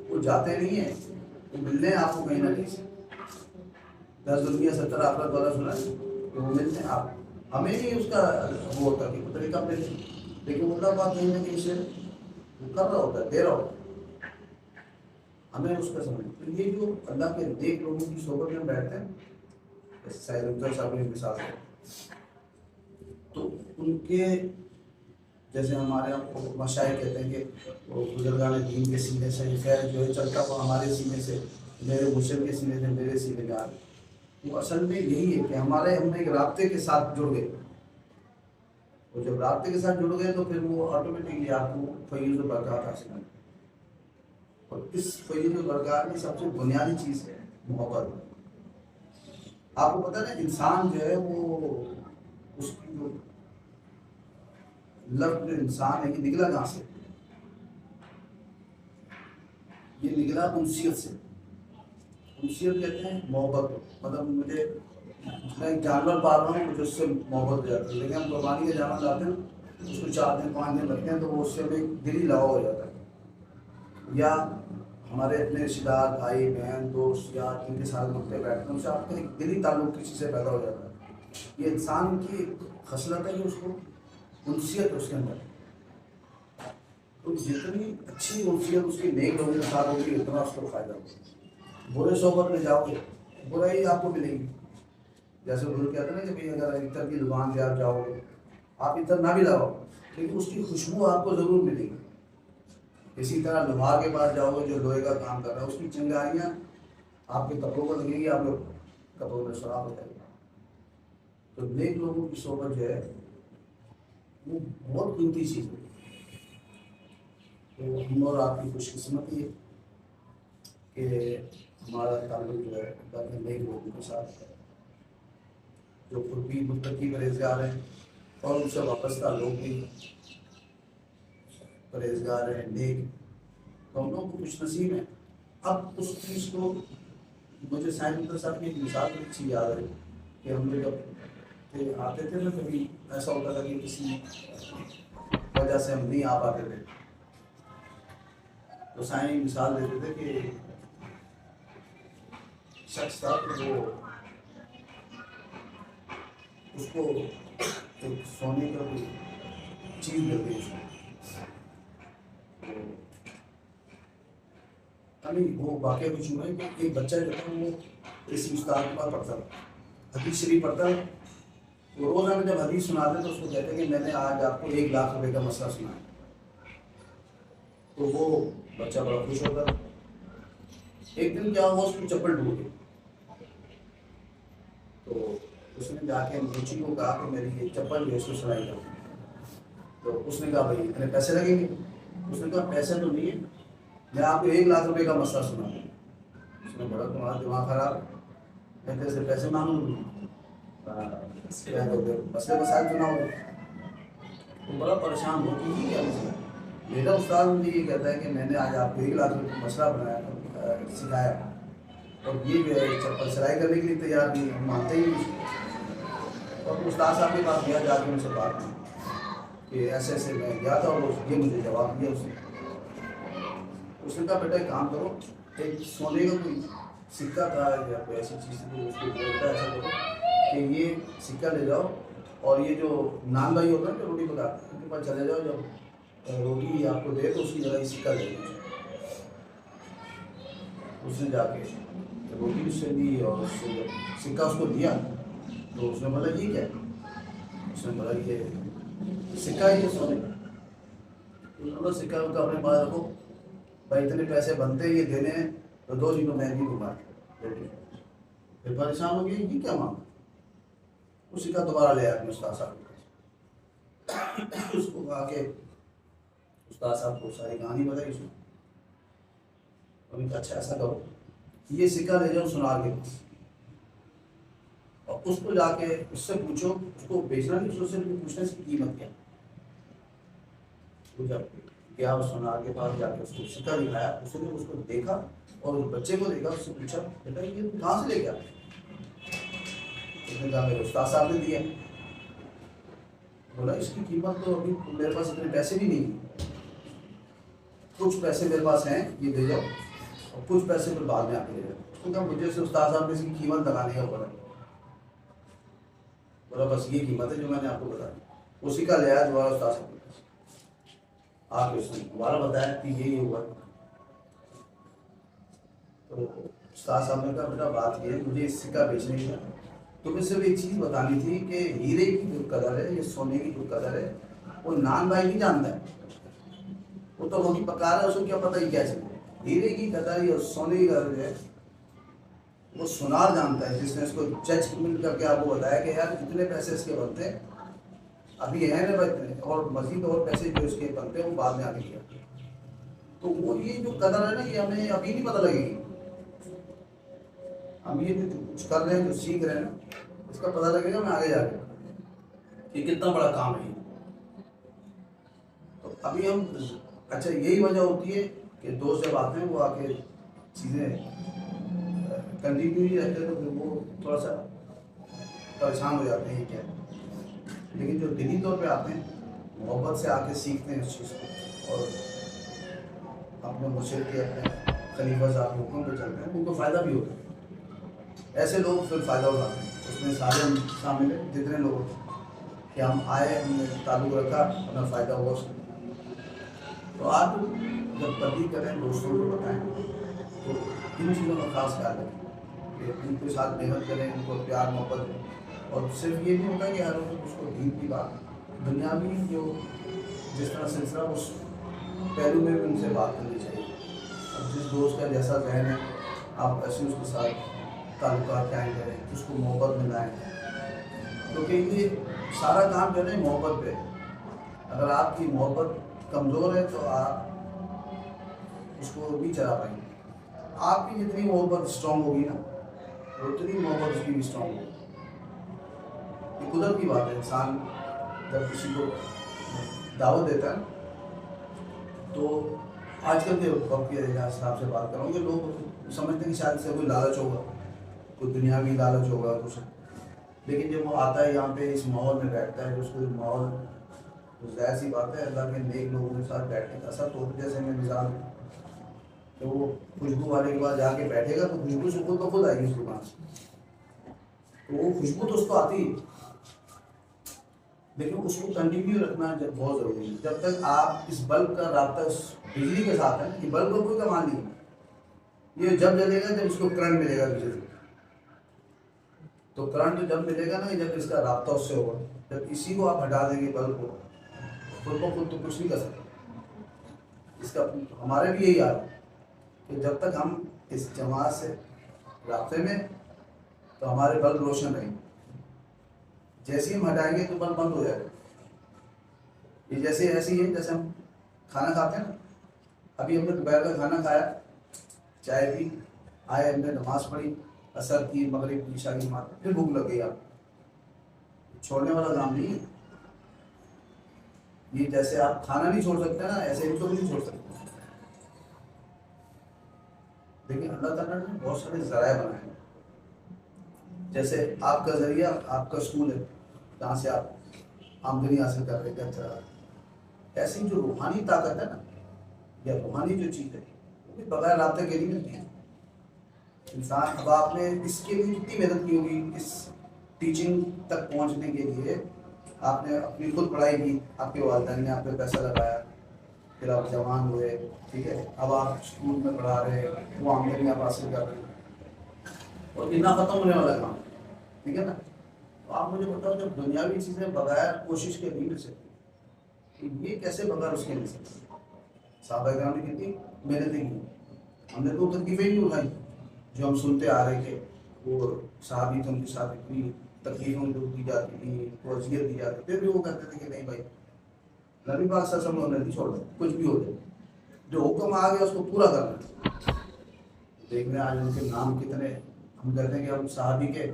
وہ جاتے نہیں ہیں، وہ ملنے ہیں آپ کو کہیں نہ کہیں سے. 10 دنیا 70 آخرت والا سنا ہے کہ وہ ملتے ہیں آپ، ہمیں نہیں اس کا وہ ہوتا کہ وہ طریقہ ملے، لیکن اللہ پاک کہیں نہ کہیں سے وہ کر رہا ہوتا ہے، دے رہا ہوتا ہے، ہمیں اس کا سمجھ. تو یہ جو اللہ کے نیک لوگوں کی صحبت میں بیٹھتے ہیں، جیسے سید اکبر صاحب کی مثال ہے، تو ان کے جیسے ہمارے یہاں مشائخ کہتے ہیں کہ وہ بزرگان دین کے سینے سے خیر جو ہے چلتا وہ ہمارے سینے سے، میرے مرشد کے سینے سے میرے سینے میں آ رہے. وہ اصل میں یہی ہے کہ ہم ایک رابطے کے ساتھ جڑ گئے، اور جب رابطے کے ساتھ جڑ گئے تو پھر وہ آٹومیٹکلی آپ کو فیض و برکات حاصل ہے. اور اس فیض و برکات کی سب سے بنیادی چیز ہے محبت. آپ کو پتہ ہے انسان جو ہے وہ اس کی جو لفظ جو انسان ہے یہ نکلا کہاں سے؟ یہ نکلا انسیت سے. انسیت کہتے ہیں محبت کو. مطلب میں ایک جانور پال رہا ہوں، مجھے اس سے محبت ہو جاتی ہے، لیکن ہم قربانی کا جانور لاتے ہیں اس کو 4 دن 5 دن رکھتے ہیں تو وہ اس سے ایک دلی لگاؤ ہو جاتا ہے. یا ہمارے اپنے رشتے دار بھائی بہن دوست یا جن کے ساتھ ملتے بیٹھتے ہیں ان سے آپ کا ایک دلی تعلق کسی سے پیدا ہو جاتا ہے. یہ انسان کی خصلت ہے کہ اس کو انسیت اس کے اندر. تو جتنی اچھی انسیت اس کی نیک لوگوں کے ساتھ ہوگی اتنا اس کو فائدہ ہوگا. برے صحبت میں جاؤ گے برائی آپ کو ملے گی. جیسے وہ کہتے ہیں نا کہ بھائی اگر عطر کی دکان پہ آپ جاؤ گے، آپ عطر نہ بھی لگاؤ لیکن اس کی خوشبو آپ کو ضرور ملے گی. اسی طرح لوہار کے پاس جاؤ گے جو لوہے کا کام کر رہا ہے، اس کی چنگاریاں آپ کے کپڑوں کو لگیں گی، آپ لوگ کپڑوں میں سراغ ہو جائے گا. تو نیک لوگوں کی صحبت جو ہے وہ بہت قیمتی چیز ہے. تو ہم اور آپ کی خوش قسمتی ہے کہ ہمارا تعلق جو ہے اللہ نیک لوگوں کے ساتھ ہے جو خود بھی متقی پرہیزگار ہیں اور ان سے وابستہ لوگ بھی پرہیزگار ہیں نیک. تو ہم لوگ کو خوش نصیب ہیں. اب اس چیز کو مجھے سائن مطلب صاحب کی ایک مثال بڑی اچھی یاد ہے کہ ہم لوگ جب آتے تھے نا کبھی ایسا ہوتا تھا کہ کسی وجہ سے ہم نہیں آ پاتے تھے تو سائن مثال دیتے تھے کہ شخص تھا کہ وہ اس کو ایک سونے کا کوئی چیز مل گئی اس کو. نہیں وہ واقعہ کچھ ہوا ہے کہ ایک بچہ جو تھا وہ اس استاد کے پاس پڑھتا تھا، حدیث شریف پڑھتا ہے. وہ روزانہ جب حدیث سناتے تو اس کو کہتے ہیں کہ میں نے آج آپ کو 1,00,000 روپے کا مسئلہ سنایا. تو وہ بچہ بڑا خوش ہوتا تھا. ایک دن کیا ہوا، اس کی چپل ٹوٹ گئی. تو اس نے جا کے موچی کو کہا کہ میری یہ چپل جو ہے اس کو سلائی کر. تو اس نے کہا بھائی اتنے پیسے لگیں گے؟ اس نے کہا پیسے تو نہیں ہے، میں آپ کو 1,00,000 روپے کا مسئلہ سنا. اس نے بڑا تمہارا دماغ خراب، میں کیسے پیسے مانگوں؟ مسئلے مسائل سنا ہوگا. تو بڑا پریشان ہو کہ کیا مسئلہ. میرا استاد مجھے یہ کہتا ہے کہ میں نے آج آپ کو 1,00,000 روپے کا مسئلہ بنایا سکھایا اور یہ جو ہے چپل سلائی کرنے کے لیے تیار نہیں، ہم مانتے ہی نہیں. اور استاد صاحب کے پاس گیا، جا کے ان سے بات کی کہ ایسے ایسے میں گیا تھا اور یہ مجھے جواب دیا. اس نے کہا بیٹا ایک کام کرو، ایک سونے کا کوئی سکہ تھا یا کوئی ایسی چیز تھی اس کو بولتا ایسا کرو کہ یہ سکہ لے جاؤ اور یہ جو نان بھائی ہوتا ہے کہ روٹی پکاتے ہیں ان کے پاس چلے جاؤ، جب روٹی آپ کو دے تو اس کی جگہ یہ سکہ لے لو. اس نے جا کے روٹی اس سے لی اور اس سے سکہ اس کو دیا تو اس نے بولا یہ کیا ہے؟ اس نے بولا یہ سکہ ہی ہے سونے کا. اس نے بولا سکہ ان کا اپنے پاس رکھو بھائی، اتنے پیسے بنتے ہیں یہ دینے ہیں تو 2 کلو مہنگی گھما روٹی. پھر پریشان ہو گئی یہ کیا مانگا. اس سکہ دوبارہ لے آیا اپنے استاد صاحب کے پاس. اس کو کہا کہ استاد صاحب کو ساری کہانی بتائی. اس نے انہوں نے کہا اچھا ایسا کرو یہ سکہ لے جاؤ سنار کے پاس اور اس کو جا کے اس سے پوچھو، اس کو بیچنا نہیں، اس سے پوچھنا اس کی قیمت کیا. وہ جب گیا اس سنار کے پاس جا کے اس کو سکہ دکھایا، اس نے اس کو دیکھا اور اس بچے کو دیکھا. اس سے پوچھا بیٹا یہ کہاں سے لے گیا؟ اس نے کہا میرے استاد صاحب نے دیا. بولا اس کی قیمت تو ابھی میرے پاس اتنے پیسے بھی نہیں، کچھ پیسے میرے پاس ہیں یہ دے جاؤ اور کچھ پیسے پھر بعد میں آ کے دے جاؤ. اس نے کہا مجھے سے استاد صاحب نے اس کی قیمت لگانے کا پڑا. بولا بس یہ قیمت ہے جو میں نے آپ کو بتایا. اسی کا لے آیا دوبارہ استاد صاحب کے پاس آ کے اس نے دوبارہ بتایا کہ یہ ہوا. تو استاد صاحب نے کہا بیٹا بات یہ ہے مجھے اس سکہ بیچنے کا تمہیں صرف ایک چیز بتانی تھی کہ ہیرے کی جو قدر ہے یا سونے کی جو قدر ہے وہ نان بھائی نہیں جانتا ہے. وہ تو روٹی پکا رہا ہے، اس کو کیا پتہ ہی کیا چیز ہے. ہیرے کی قدر یا سونے کی قدر ہے وہ سنار جانتا ہے، جس نے اس کو ججمنٹ کر کے آپ کو بتایا کہ یار اتنے پیسے اس کے بنتے ہیں ابھی ہیں نا بھائی، اور مزید اور پیسے جو اس کے بنتے ہیں وہ بعد میں آ کے کیا. تو وہ یہ جو قدر ہے نا یہ ہمیں ابھی نہیں پتہ لگے گی. ہم یہ جو کچھ کر رہے ہیں جو سیکھ رہے ہیں نا اس کا پتہ لگے گا میں آگے جا کے کہ کتنا بڑا کام ہے. تو ابھی ہم اچھا یہی وجہ ہوتی ہے کہ دوست جب آتے ہیں وہ آ کے چیزیں کنٹینیو ہی رہتے ہیں تو پھر وہ تھوڑا سا پریشان ہو جاتے ہیں کیا. لیکن جو دلی طور پہ آتے ہیں محبت سے آ کے سیکھتے ہیں اس چیز کو اور اپنے مرشد کے اپنے خلیفہ صاحب کے حکم پہ چلتے ہیں ان کو فائدہ بھی ہوتا ہے. ایسے لوگ پھر فائدہ اٹھاتے ہیں. اس میں سارے شامل ہیں جتنے لوگ کہ ہم آئے ہم نے تعلق رکھا اپنا فائدہ ہوا اس میں. تو آپ جب تبدیل کریں دوستوں کو بتائیں تو ان چیزوں کا خاص خیال رکھیں کہ ان کے ساتھ محنت کریں, ان کو پیار محبت دیں. اور صرف یہ نہیں ہوتا کہ ہر وقت اس کو دین کی بات, دنیاوی جو جس طرح سلسلہ اس پہلو میں بھی ان سے بات کرنی چاہیے. اب جس دوست کا جیسا ذہن ہے آپ ایسے اس کے ساتھ تعلقات قائم کریں, اس کو محبت میں لائیں, کیونکہ یہ سارا کام جو ہے محبت پہ. اگر آپ کی محبت کمزور ہے تو آپ اس کو نہیں چلا پائیں گے. آپ کی جتنی محبت اسٹرانگ ہوگی نا اتنی محبت اس کی بھی اسٹرانگ ہوگی. یہ قدرت کی بات ہے. انسان جب کسی کو دعوت دیتا ہے تو آج کل کے وقت کے حساب سے بات کروں گے, لوگ سمجھتے ہیں کہ شاید سے کوئی لالچ ہوگا, کوئی دنیاوی لالچ ہوگا کچھ, لیکن جب وہ آتا ہے یہاں پہ اس ماحول میں بیٹھتا ہے, جو اس کو ماحول ظاہر سی بات ہے اللہ کے نیک لوگوں کے ساتھ بیٹھنے کا اثر تو جیسے میں مثال تو وہ خوشبو والے کے پاس جا کے بیٹھے گا تو خوشبو سے خود بخود آئے گی اس دکان سے, تو وہ خوشبو تو اس کو آتی ہے, لیکن اس کو کنٹینیو رکھنا بہت ضروری ہے. جب تک آپ اس بلب کا رابطہ اس بجلی کے ساتھ ہے, کہ بلب کا کوئی کمال نہیں ہے, یہ جب جلے گا جب اس کو کرنٹ ملے گا بجلی. تو کرنٹ جب ملے گا نا جب اس کا رابطہ اس سے ہوگا, جب اسی کو آپ ہٹا دیں گے بلب کو خود بخود تو کچھ نہیں کر سکتے. اس کا ہمارے بھی یہی حال ہے کہ جب تک ہم اس جماعت سے رابطے میں تو ہمارے بلب روشن رہیں گے. جیسے ہی ہم ہٹائیں گے تو بلب بند ہو جائے گا. یہ جیسے ایسی ہے جیسے ہم کھانا کھاتے ہیں نا, ابھی ہم نے دوپہر کا کھانا کھایا, چائے پی, آئے ہم نے نماز پڑھی, عصر کی, مغرب کی, عشاء کی نماز, پھر بھوک لگ گئی. آپ چھوڑنے والا کام نہیں ہے یہ. جیسے آپ کھانا نہیں چھوڑ سکتے نا, ایسے ان کو بھی نہیں چھوڑ سکتے. لیکن اللہ تعالیٰ نے بہت سارے ذرائع بنائے ہیں. جیسے آپ کا ذریعہ آپ کا اسکول ہے جہاں سے آپ آمدنی حاصل کر رہے ہیں. ایسی جو روحانی طاقت ہے نا یا روحانی جو چیز ہے وہ بھی بغیر رابطے کے نہیں ملتی ہے. انسان اب آپ نے اس کے لیے کتنی محنت کی ہوگی, اس ٹیچنگ تک پہنچنے کے لیے آپ نے اپنی خود پڑھائی کی, آپ کے والدین نے آپ پہ پیسہ لگایا, پھر آپ جوان ہوئے, ٹھیک ہے, اب آپ اسکول میں پڑھا رہے ہیں, وہ آمدنی آپ حاصل کر رہے ہیں, اور اتنا ختم ہونے والا کام, ٹھیک ہے نا. تو آپ مجھے بتاؤ جب دنیاوی چیزیں بغیر کوشش کے نہیں مل سکتی, یہ کیسے بغیر اس کے مل سکتی. صحابہ کرام نے کتنی محنتیں کی, ہم نے تو تکلیفیں نہیں اٹھائی جو ہم سنتے آ رہے کہ وہ صحابی تھے, ان کے ساتھ اتنی تکلیفوں دی جاتی تھی, وہ اذیت دی جاتی, پھر بھی وہ کہتے تھے کہ نہیں بھائی نبی پاک صلی اللہ علیہ وسلم نہیں چھوڑ دیں, کچھ بھی ہو جائے, جو حکم آ گیا اس کو پورا کرنا. دیکھنے آج ان کے نام کتنے, ہم کہتے ہیں کہ ہم صحابی کے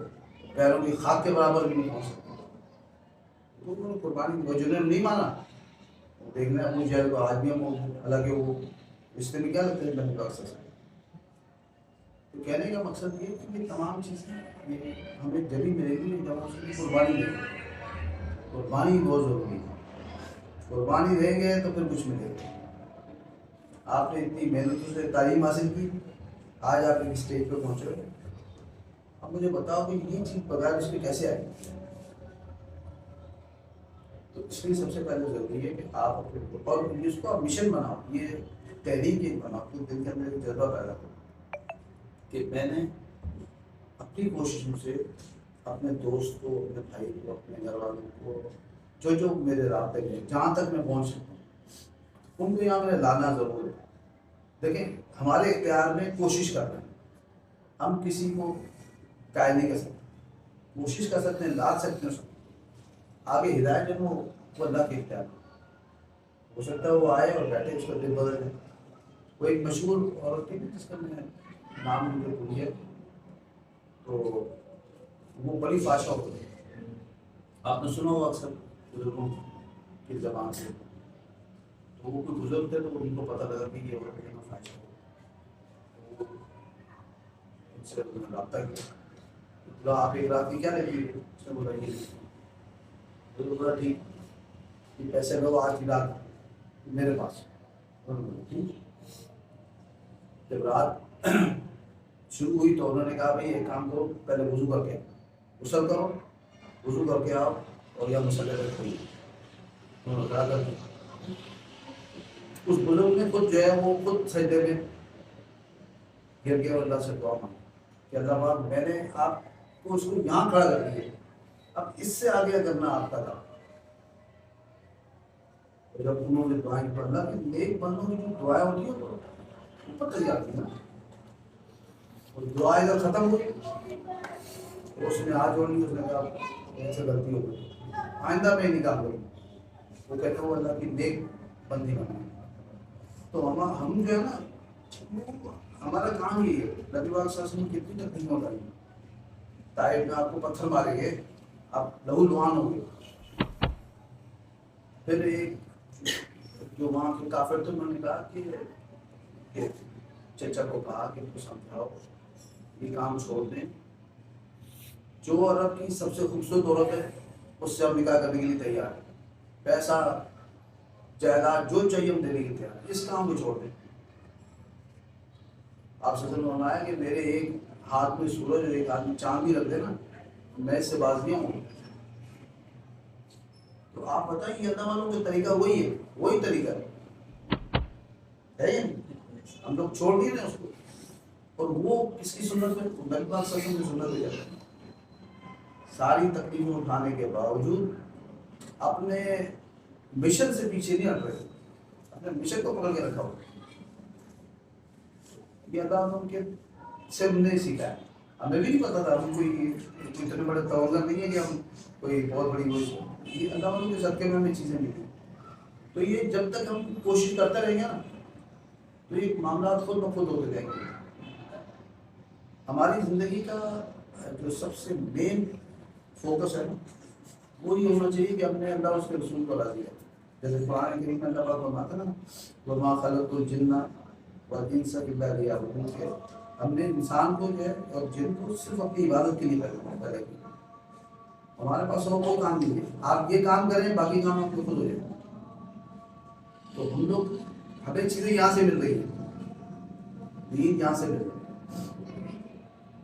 پیروں کی خاک کے برابر بھی نہیں پہنچ سکتے. تو انہوں نے قربانی وہ جنہوں نے نہیں مانا, دیکھنا ابو جہل کو آج بھی ہم, حالانکہ وہ رشتے میں کیا لگتے ہیں نبی پاک صلی اللہ علیہ وسلم. تو کہنے کا مقصد یہ ہے کہ یہ تمام چیزیں یہ ہمیں جبھی ملے گی جب ہم اس کی قربانی دیں گے. قربانی بہت ضروری ہے, قربانی دیں گے تو پھر کچھ ملے گا. آپ نے اتنی محنتوں سے تعلیم حاصل کی, آج آپ ایک اسٹیج پہ پہنچے ہو, اب مجھے بتاؤ کہ یہ چیز بغیر اس کے کیسے آئے. تو اس لیے سب سے پہلے ضروری ہے کہ آپ اپنے اور اس کو آپ مشن بناؤ, یہ تحریک ایک بناؤ, کہ دل کے اندر ایک جذبہ پیدا کرو کہ میں نے اپنی کوششوں سے اپنے دوست کو, اپنے بھائی کو, اپنے گھر والوں کو, جو جو میرے رابطے میں جہاں تک میں پہنچ سکتا ہوں ان کو یہاں میں نے لانا ضرور ہے. دیکھیں ہمارے اختیار میں کوشش کرنا ہے, ہم کسی کو قائل نہیں کر سکتے, کوشش کر سکتے ہیں, لا سکتے ہیں. آگے ہدایت جو وہ اللہ کے اختیار ہو سکتا ہے, وہ آئے اور بیٹھے اس کا دل بدل جائے. وہ ایک مشہور عورت تھی جس کا میں نام مجھے بھول گیا, تو وہ بڑی فاشا ہوتی ہے, آپ نے سنا ہو اکثر بزرگوں کی زبان سے. تو وہ کوئی بزرگ تھے تو ان کو پتہ لگا کہ یہ عورت ہے فاشا ہو, ان سے رابطہ کیا, آپ ایک رات کی کیا لیتی ہے, اس نے بولا یہ بولا ٹھیک, پیسے لو آج کی رات میرے پاس. جب رات شروع ہوئی تو انہوں نے کہا بھائی ایک کام کرو, پہلے وضو کر کے غسل کرو, وضو کر کے آؤ اور یا مسئلے پہ کھڑی. اس بزرگ نے خود جو ہے وہ خود سجدے میں گر کے اور اللہ سے دعا مانگی, کہ اللہ پاک میں نے آپ کو اس کو یہاں کھڑا کر دیا، اب اس سے آگے کرنا آپ کا تھا. جب انہوں نے دعائیں پڑھنا کہ نیک بندوں کی جو دعائیں ہوتی ہیں تو اوپر چلی جاتی ہیں نا. اور دعائیں جب ختم ہوئی تو اس نے ہاتھ جوڑ لی، اس نے کہا میرے سے غلطی ہو گئی، آئندہ میں نہیں کام کروں. وہ کہتے ہیں وہ اللہ کی نیک بندی بننا. تو ہم جو ہے نا ہمارا کام یہ ہے. نبی پاک صلی اللہ علیہ وسلم کی کتنی تکلیفیں ہوتا ہے. طائف میں آپ کو پتھر ماریں گے، آپ لہو لہان ہو گے. پھر ایک جو وہاں کے کافر تھے انہوں نے کہا کہ چچا کو کہا کہ ان کو سمجھاؤ یہ کام چھوڑ دیں، جو عرب کی سب سے خوبصورت عورت ہے اس سے ہم نکاح کرنے کے لیے تیار ہیں، پیسہ جائیداد جو چاہیے ہم دینے کے لیے تیار ہیں، اس کام کو چھوڑ دیں. آپ سے فرمایا کہ میرے ایک ہاتھ میں سورج اور ایک ہاتھ میں چاند بھی رکھ دینا، میں اس سے باز نہیں ہوں. تو آپ بتائیں اللہ والوں کا طریقہ وہی ہے، وہی طریقہ ہے یا نہیں؟ ہم لوگ چھوڑ دیے نا اس کو. اور وہ کس کی سنت ہے؟ نبی پاک صلی اللہ علیہ وسلم کی سنت ہے. ساری تکلیفیں اٹھانے کے باوجود اپنے مشن سے پیچھے نہیں ہٹ رہے، اپنے مشن کو پکڑ کے رکھا ہوا. یہ اللہ ان کے سے ہم نے سیکھا ہے. ہمیں بھی نہیں پتا تھا، ہم کوئی اتنے بڑے توغر نہیں ہے کہ ہم کوئی بہت بڑی کوشش. یہ اللہ ان کے صدقے میں ہمیں چیزیں ملی. تو یہ جب تک ہم کوشش کرتے رہیں گے نا تو یہ معاملات خود بخود ہوتے جائیں گے. ہماری زندگی کا جو سب سے مین فوکس ہے نا وہ یہ ہونا چاہیے کہ ہم نے اللہ اس کے رسول کو راضی ہے. جیسے قرآن کریم میں اللہ پاک فرماتا ہے نا وَمَا خَلَقْتُ الْجِنَّ وَالْإِنسَ إِلَّا لِيَعْبُدُونِ، کہ ہم نے انسان کو جو ہے اور جن کو صرف اپنی عبادت کے لیے پیدا کیا. ہمارے پاس اور کوئی کام نہیں ہے، آپ یہ کام کریں باقی کام آپ کو خود ہو جائے. تو ہم لوگ ہمیں چیزیں یہاں سے مل رہی ہیں، دین یہاں سے مل رہی ہے.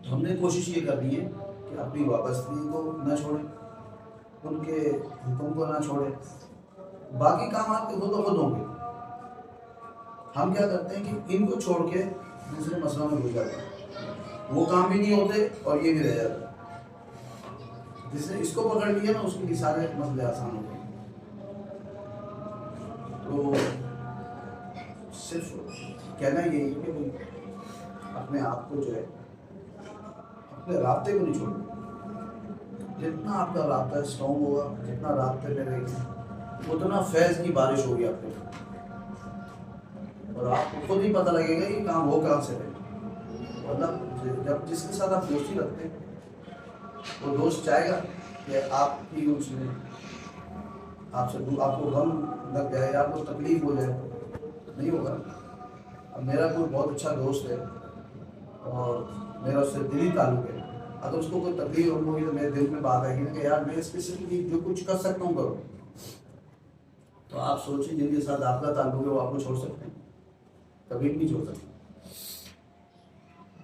تو ہم نے کوشش یہ کرنی ہے کہ اپنی وابستگی کو نہ چھوڑیں، ان کے حکم کو نہ چھوڑیں. باقی کام آپ کے خود و خود ہوں گے. ہم کیا کرتے ہیں کہ ان کو چھوڑ کے دوسرے مسئلوں میں گھس جاتے ہیں، وہ کام بھی نہیں ہوتے اور یہ بھی رہ جاتے. جس نے اس کو پکڑ لیا نا اس کے لیے سارے مسئلے آسان ہو گئے. تو صرف کہنا یہی ہے کہ اپنے آپ کو جو ہے اپنے رابطے کو نہیں چھوڑنا. جتنا آپ کا رابطہ اسٹرانگ ہوگا، جتنا رابطے میں رہے گی اتنا فیض کی بارش ہوگی آپ کے، اور آپ کو خود ہی پتہ لگے گا یہ کام ہو کہاں سے رہے. مطلب جب جس کے ساتھ آپ دوستی رکھتے ہیں وہ دوست چاہے گا کہ آپ کی اس میں آپ کو غم لگ جائے یا آپ کو تکلیف ہو جائے، نہیں ہوگا. اب میرا کوئی بہت اچھا دوست ہے اور میرا اس سے دلی تعلق ہے، اگر اس کو کوئی تکلیف ہوگی تو میرے دل میں بات آئے گی کہ یار میں اس کے صرف جو کچھ کر سکتا ہوں کروں. تو آپ سوچیں جن کے ساتھ آپ کا تعلق ہے وہ آپ کو چھوڑ سکتے ہیں؟ کبھی نہیں چھوڑ سکتے.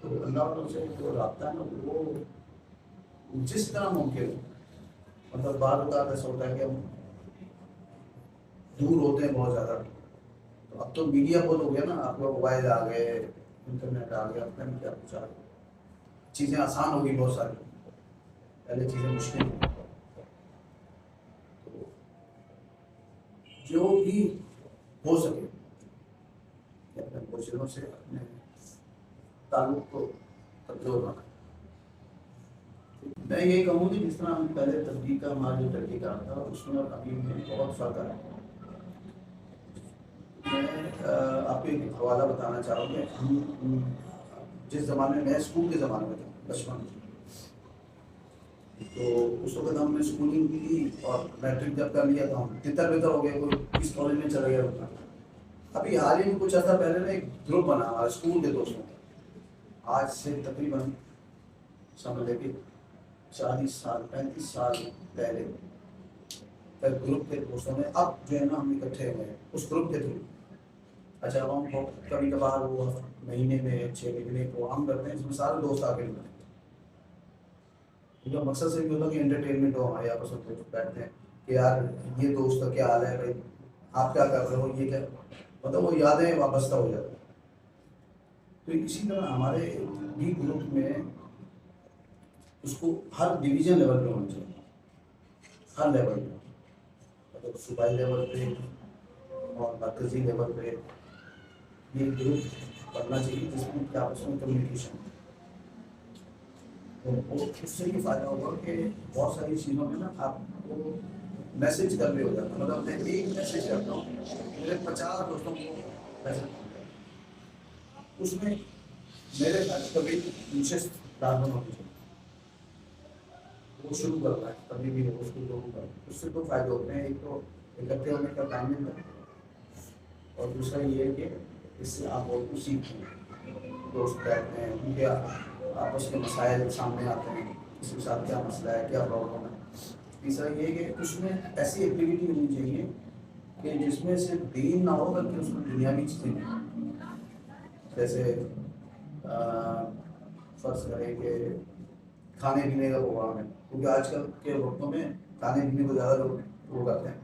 تو اللہ والوں سے جو رابطہ ہے نا وہ جس طرح ممکن ہے. مطلب بعض اوقات ایسا ہوتا ہے کہ ہم دور ہوتے ہیں بہت زیادہ. تو اب تو میڈیا بہت ہو گیا نا، آپ کو موبائل آ گئے، انٹرنیٹ آ گیا، اپنے کیا کچھ آ گیا، چیزیں آسان ہو گئی بہت ساری، پہلے چیزیں مشکل ہیں. تو جو بھی ہو سکے اپنے کوششوں سے اپنے تعلق کو کمزور رکھیں. میں یہی کہوں کہ جس طرح ہم پہلے تبلیغ کا ہمارا جو طریقہ تھا اس میں اور ابھی میں بہت فرق ہے. میں آپ کو ایک حوالہ بتانا چاہوں گا. ہم جس زمانے میں اسکول کے زمانے میں تھا، بچپن میں، تو اس وقت ہم نے اسکولنگ کی اور میٹرک جب کر لیا تو ہم تتر بتر ہو گئے، کوئی کس کالج میں چلا گیا ہوتا. ابھی حال ہی میں کچھ عرصہ پہلے نا ایک گروپ بنا ہمارے اسکول کے دوستوں کا، آج سے تقریباً سمجھ لے کہ 40 سال 35 سال پہلے گروپ کے دوستوں نے اب جو ہے نا ہم اکٹھے ہوئے ہیں اس گروپ کے تھرو. اچھا ہم کبھی کبھار وہ مہینے میں 6 مہینے پروگرام کرتے ہیں، اس میں سارے دوست آ کے ملتے ہیں. جو مقصد سے بھی ہوتا ہے کہ انٹرٹینمنٹ ہو، ہمارے آپس میں بیٹھتے ہیں کہ یار یہ دوست کا کیا حال ہے بھائی، آپ کیا کر رہے ہو، یہ کیا، مطلب وہ یادیں وابستہ ہو جاتی ہیں. تو اسی طرح ہمارے بھی گروپ میں اس کو ہر ڈویژن لیول پہ ہونا چاہیے، ہر لیول پہ، مطلب صوبائی لیول پہ اور مرکزی لیول پہ یہ گروپ بننا چاہیے جس میں کہ آپس میں کمیونیکیشن ہو۔ اس سے یہ فائدہ ہوگا کہ بہت ساری چیزوں میں نا آپ کو میسج کر بھی ہو جاتا ہے، مطلب میں ایک میسج کرتا ہوں میرے 50 دوستوں کو میسج کرتا ہوں، اس میں میرے ساتھ کبھی نشست دارمن ہوتی ہے، وہ شروع کرتا ہے کبھی بھی اس کو شروع کر، اس سے دو فائدے ہوتے ہیں، ایک تو اکٹھے ہونے کا ٹائم ملتا ہے اور دوسرا یہ ہے کہ اس سے آپ بہت کچھ سیکھتے ہیں، دوست بیٹھتے ہیں ان کے آپس کے مسائل سامنے آتے ہیں، اس کے ساتھ کیا مسئلہ ہے کیا پرابلم ہے۔ تیسرا یہ کہ اس میں ایسی ایکٹیویٹی ہونی چاہیے کہ جس میں صرف دین نہ ہو بلکہ اس میں دنیاوی چیزیں ہیں، جیسے فرض کریں کہ کھانے پینے کا پروگرام ہے، کیونکہ آج کل کے وقتوں میں کھانے پینے کو زیادہ لوگ وہ کرتے ہیں،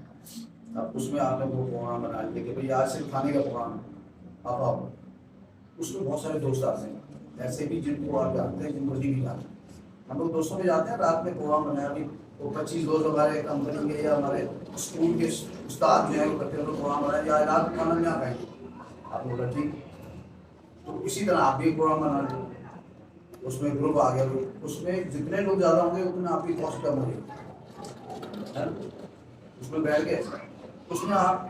اب اس میں آپ نے وہ پروگرام بنا لیا کہ بھائی آج صرف کھانے کا پروگرام ہے، آپ آؤ، اس میں بہت سارے دوست آتے ہیں ایسے بھی جن کو آپ جانتے ہیں جن کو نہیں بھی جانتے، ہم لوگ دوستوں میں جاتے ہیں، رات میں پروگرام بنایا ابھی وہ 25 دوست ہمارے کمپنی کے یا ہمارے اسکول کے استاد جو ہیں وہ کرتے ہیں پروگرام بنایا یا رات میں کھانا نہیں کھائیں گے، آپ بولا ٹھیک، تو اسی طرح آپ بھی ایک پروگرام بنا لیں، اس میں گروپ آ گیا، اس میں جتنے لوگ زیادہ ہوں گے اتنا آپ کی کاسٹ کم ہوگی، اس میں بیٹھ کے اس میں آپ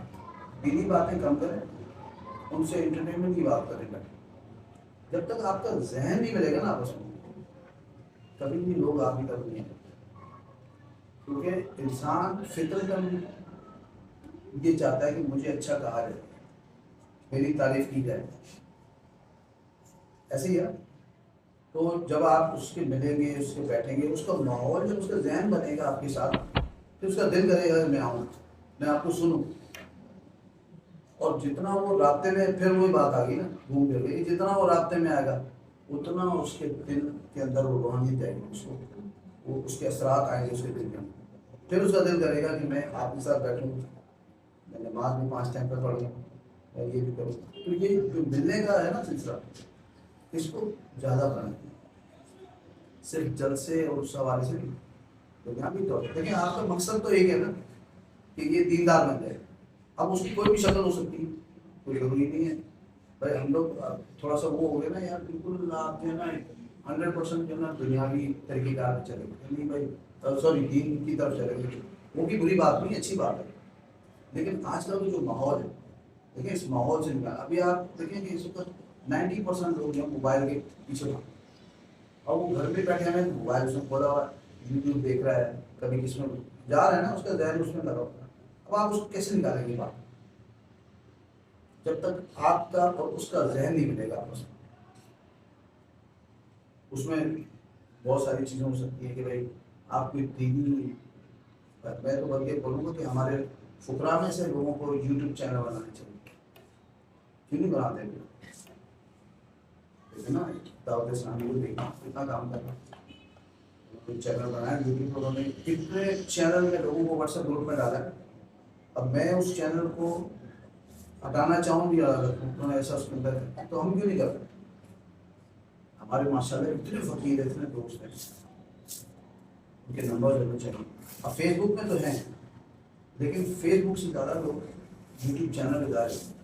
دینی باتیں کم کریں، ان سے انٹرٹینمنٹ کی بات کریں گے، جب تک آپ کا ذہن نہیں ملے گا نا آپس میں کبھی بھی لوگ آپ کی طرف نہیں ہیں، کیونکہ انسان فطرتاً یہ چاہتا ہے کہ مجھے اچھا کہا جائے، میری تعریف کی جائے، ایسے ہی ہے۔ تو جب آپ اس کے ملیں گے، اس کے بیٹھیں گے، اس کا ماحول جب اس کا ذہن بنے گا آپ کے ساتھ، پھر اس کا دل کرے گا کہ میں آؤں، میں آپ کو سنوں، اور جتنا وہ رابطے میں، پھر وہی بات آ گئی نا گھوم پھر گئی، جتنا وہ رابطے میں آئے گا اتنا اس کے دل کے اندر وہ روحانیت جائے گی، اس کو وہ اس کے اثرات آئیں گے اس کے دل کے اندر، پھر اس کا دل کرے گا کہ میں آپ کے ساتھ بیٹھوں، میں نماز بھی 5 ٹائم پہ پڑھوں، میں یہ بھی کروں، تو یہ جو ملنے کا ہے نا سلسلہ، اس کو زیادہ بنائیں، صرف جلسے اور اس حوالے سے نہیں، دنیاوی طور پہ، لیکن آپ کا مقصد تو ایک ہے نا کہ یہ دیندار بن جائے، اب اس کی کوئی بھی شکل ہو سکتی ہے، کوئی ضروری نہیں ہے، بھائی ہم لوگ تھوڑا سا وہ ہو گئے نا یار، بالکل آپ جو ہے نا 100% جو ہے نا دنیاوی طریقے کار چلے گئے، نہیں بھائی سوری دین کی طرف چلے گئے، وہ بھی بری بات نہیں، اچھی بات ہے، لیکن آج کل کا جو ماحول ہے، دیکھیں اس ماحول سے نکال، ابھی آپ دیکھیں کہ اس وقت 90% لوگ جو موبائل کے پیچھے بھاگ، اور وہ گھر پہ بیٹھے ہیں موبائل سے کھولا ہوا یوٹیوب دیکھ رہا ہے، کبھی کس میں جا رہا ہے نا، اس کا ذہن اس میں لگا ہوا ہے، اب آپ اس کو کیسے نکالیں گے بات، جب تک آپ کا اور اس کا ذہن نہیں ملے گا آپس میں، اس میں بہت ساری چیزیں ہو سکتی ہیں کہ بھائی آپ کی دینی، میں تو بلکہ بولوں گا کہ ہمارے فقراء میں سے لوگوں کو یوٹیوب چینل بنانے چاہیے، کیوں نہیں بناتے ہیں؟ نا دعوت اسلامی کو دیکھنا کتنا کام کر رہا ہے، چینل بنایا یوٹیوب پر، انہوں نے کتنے چینل میں لوگوں کو واٹس ایپ گروپ میں ڈالا ہے، اب میں اس چینل کو ہٹانا چاہوں بھی انہوں نے ایسا اس کے اندر ہے، تو ہم کیوں نہیں کرتے؟ ہمارے ماشاء اللہ اتنے فقیر اتنے دوست ہیں، ان کے نمبر لینے چاہیے، اب فیس بک میں تو ہیں لیکن فیس بک سے زیادہ لوگ یوٹیوب چینل پہ جا رہے ہیں،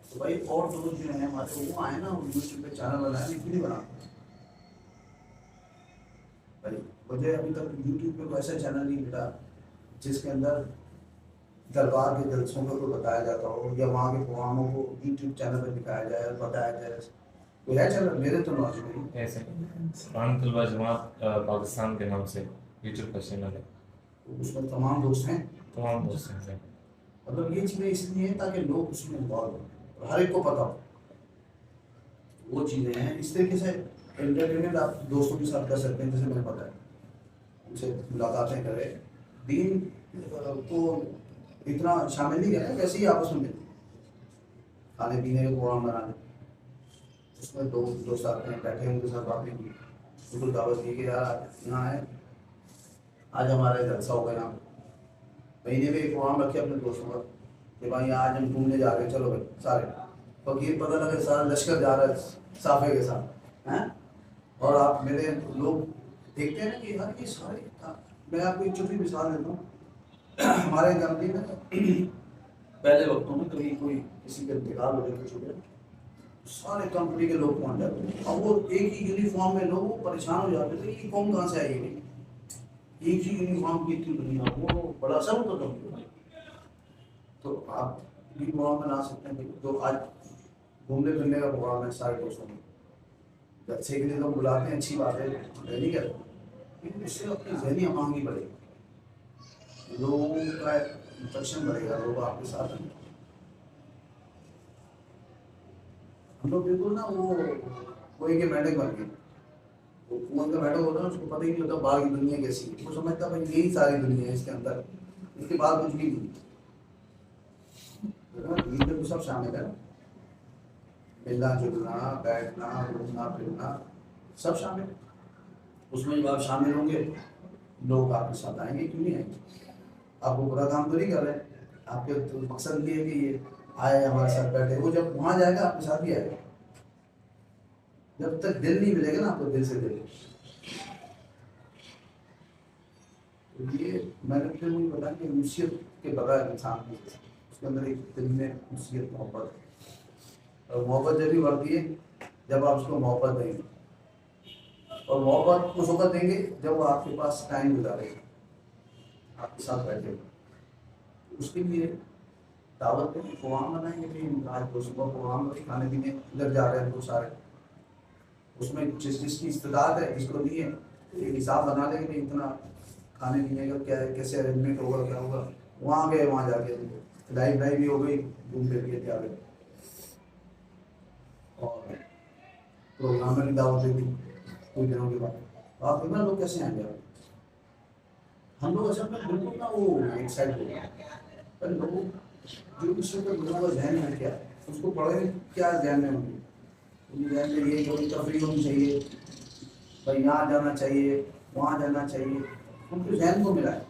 تو بھائی اور دوست جو ہیں ہمارے وہ آئے نا یوٹیوب پہ چینل بنائے، کیوں نہیں بناتے بھائی؟ مجھے ابھی تک یوٹیوب پہ کوئی ایسا چینل نہیں ملا جس کے اندر دربار کے جلسوں کو بتایا جاتا ہو یا وہاں کے پروگراموں کو یوٹیوب چینل پہ دکھایا جائے بتایا جائے، کوئی ہے چینل؟ میرے تو نالج نہیں ایسے قرآن طلبہ جماعت پاکستان کے نام سے یوٹیوب کا چینل ہے، اس میں تمام دوست ہیں، تمام دوست ہیں، مطلب یہ چیزیں اس لیے ہیں تاکہ لوگ اس میں انوالو ہوں اور ہر ایک کو پتہ ہو، وہ چیزیں ہیں، اس طریقے سے انٹرٹینمنٹ آپ دوستوں کے ساتھ کر سکتے ہیں، جیسے میں نے بتایا ان سے ملاقاتیں کرے، دین کو اتنا شامل نہیں کریں، ویسے ہی آپس میں ملتے کھانے پینے کا پروگرام بنانے، اس میں دوست آتے ہیں، بیٹھے ان کے ساتھ باتیں کی، بالکل دعوت دی کہ یار یہاں ہے، آج ہمارا جلسہ ہوگا، یہاں مہینے میں ایک پروگرام رکھے اپنے دوستوں کا کہ بھائی آج ہم گھومنے جا رہے ہیں، چلو بھائی سارے فقیر پتہ لگے سارا لشکر جا رہا ہے صافے کے ساتھ ہیں، اور آپ میرے لوگ دیکھتے ہیں نا کہ یار یہ سارے، میں آپ کو ایک چھوٹی مثال دیتا ہوں. ہمارے کمپنی میں پہلے وقتوں میں کبھی کوئی کسی کا انتقال ہو جائے کچھ ہو جائے، سارے کمپنی کے لوگ پہنچ جاتے ہیں. اب وہ ایک ہی یونیفارم میں لوگ پریشان ہو جاتے تھے کہ قوم کہاں سے آئی ہے، ایک ہی یونیفارم کی اتنی دنیا، وہ بڑا اثر ہوتا تھا. تو آپ بھی پروگرام بنا سکتے ہیں جو آج گھومنے پھرنے کا پروگرام ہے سارے دوستوں میں، اچھے کے لیے لوگ بلاتے ہیں، اچھی بات ہے، میں نہیں کہتا، لیکن اس سے اپنی ذہنی آمادگی بڑھے گی، لوگوں کا انٹریکشن بڑھے گا، لوگ آپ کے ساتھ ہیں. ہم لوگ بالکل نا وہ کوئی کے میڈک بن گئے، وہ کنویں کا میڈک ہوتا ہے اس کو پتہ ہی نہیں ہوتا باہر کی دنیا کیسی ہے، وہ سمجھتا بھائی یہی ساری دنیا ہے اس کے اندر، اس کے بعد کچھ بھی نہیں. دین میں تو سب شامل ہے، ملنا جلنا، بیٹھنا، گھومنا پھرنا سب شامل ہے. اس میں جب آپ شامل ہوں گے لوگ آپ کے ساتھ آئیں گے، کیوں نہیں آئیں گے؟ آپ کو برا کام تو نہیں کر رہے، آپ کے مقصد یہ ہے کہ یہ آئے ہمارے ساتھ بیٹھے. وہ جب وہاں جائے گا آپ کے ساتھ بھی آئے گا. جب تک دل نہیں ملے گا نا آپ کو دل سے دل. تو یہ میں نے پھر نہیں بتا کہ نصیحت کے بغیر انسان اس کے اندر ایک دل میں نصیحت محبت ہے، اور محبت جب بھی بڑھتی ہے جب آپ اس کو محبت دیں گے، اور محبت اس وقت دیں گے جب وہ آپ کے پاس ٹائم گزارے گا، آپ کے ساتھ بیٹھے گا. اس کے لیے دعوت پہ پروگرام بنائیں گے. پھر آج تو صبح پروگرام کھانے پینے ادھر جا رہے ہیں تو سارے اس میں جس کی استطاعت ہے جس کو نہیں ہے ایک حساب بنا لیں گے اتنا کھانے پینے کا کیا ہے، کیسے ارینجمنٹ ہوگا، کیا ہوگا. وہاں گئے وہاں جا کے ڈرائی بھی ہو گئی، گھوم پھر کے تیار ہے. اور پروگرام میں بھی دعوت دے دی کچھ دنوں کے بعد. آپ دیکھنا لوگ کیسے آئیں گے. ہم لوگ اصل میں بالکل نا وہ ایک سائڈ ہو گئے، پر لوگ جو اس وقت لوگوں کا ذہن ہے کیا اس کو پڑھے کیا ذہن میں ہوں گے. ذہن میں یہ کوئی تفریح ہونی چاہیے، بھائی یہاں جانا چاہیے، وہاں جانا چاہیے. ان کے ذہن کو ملا ہے.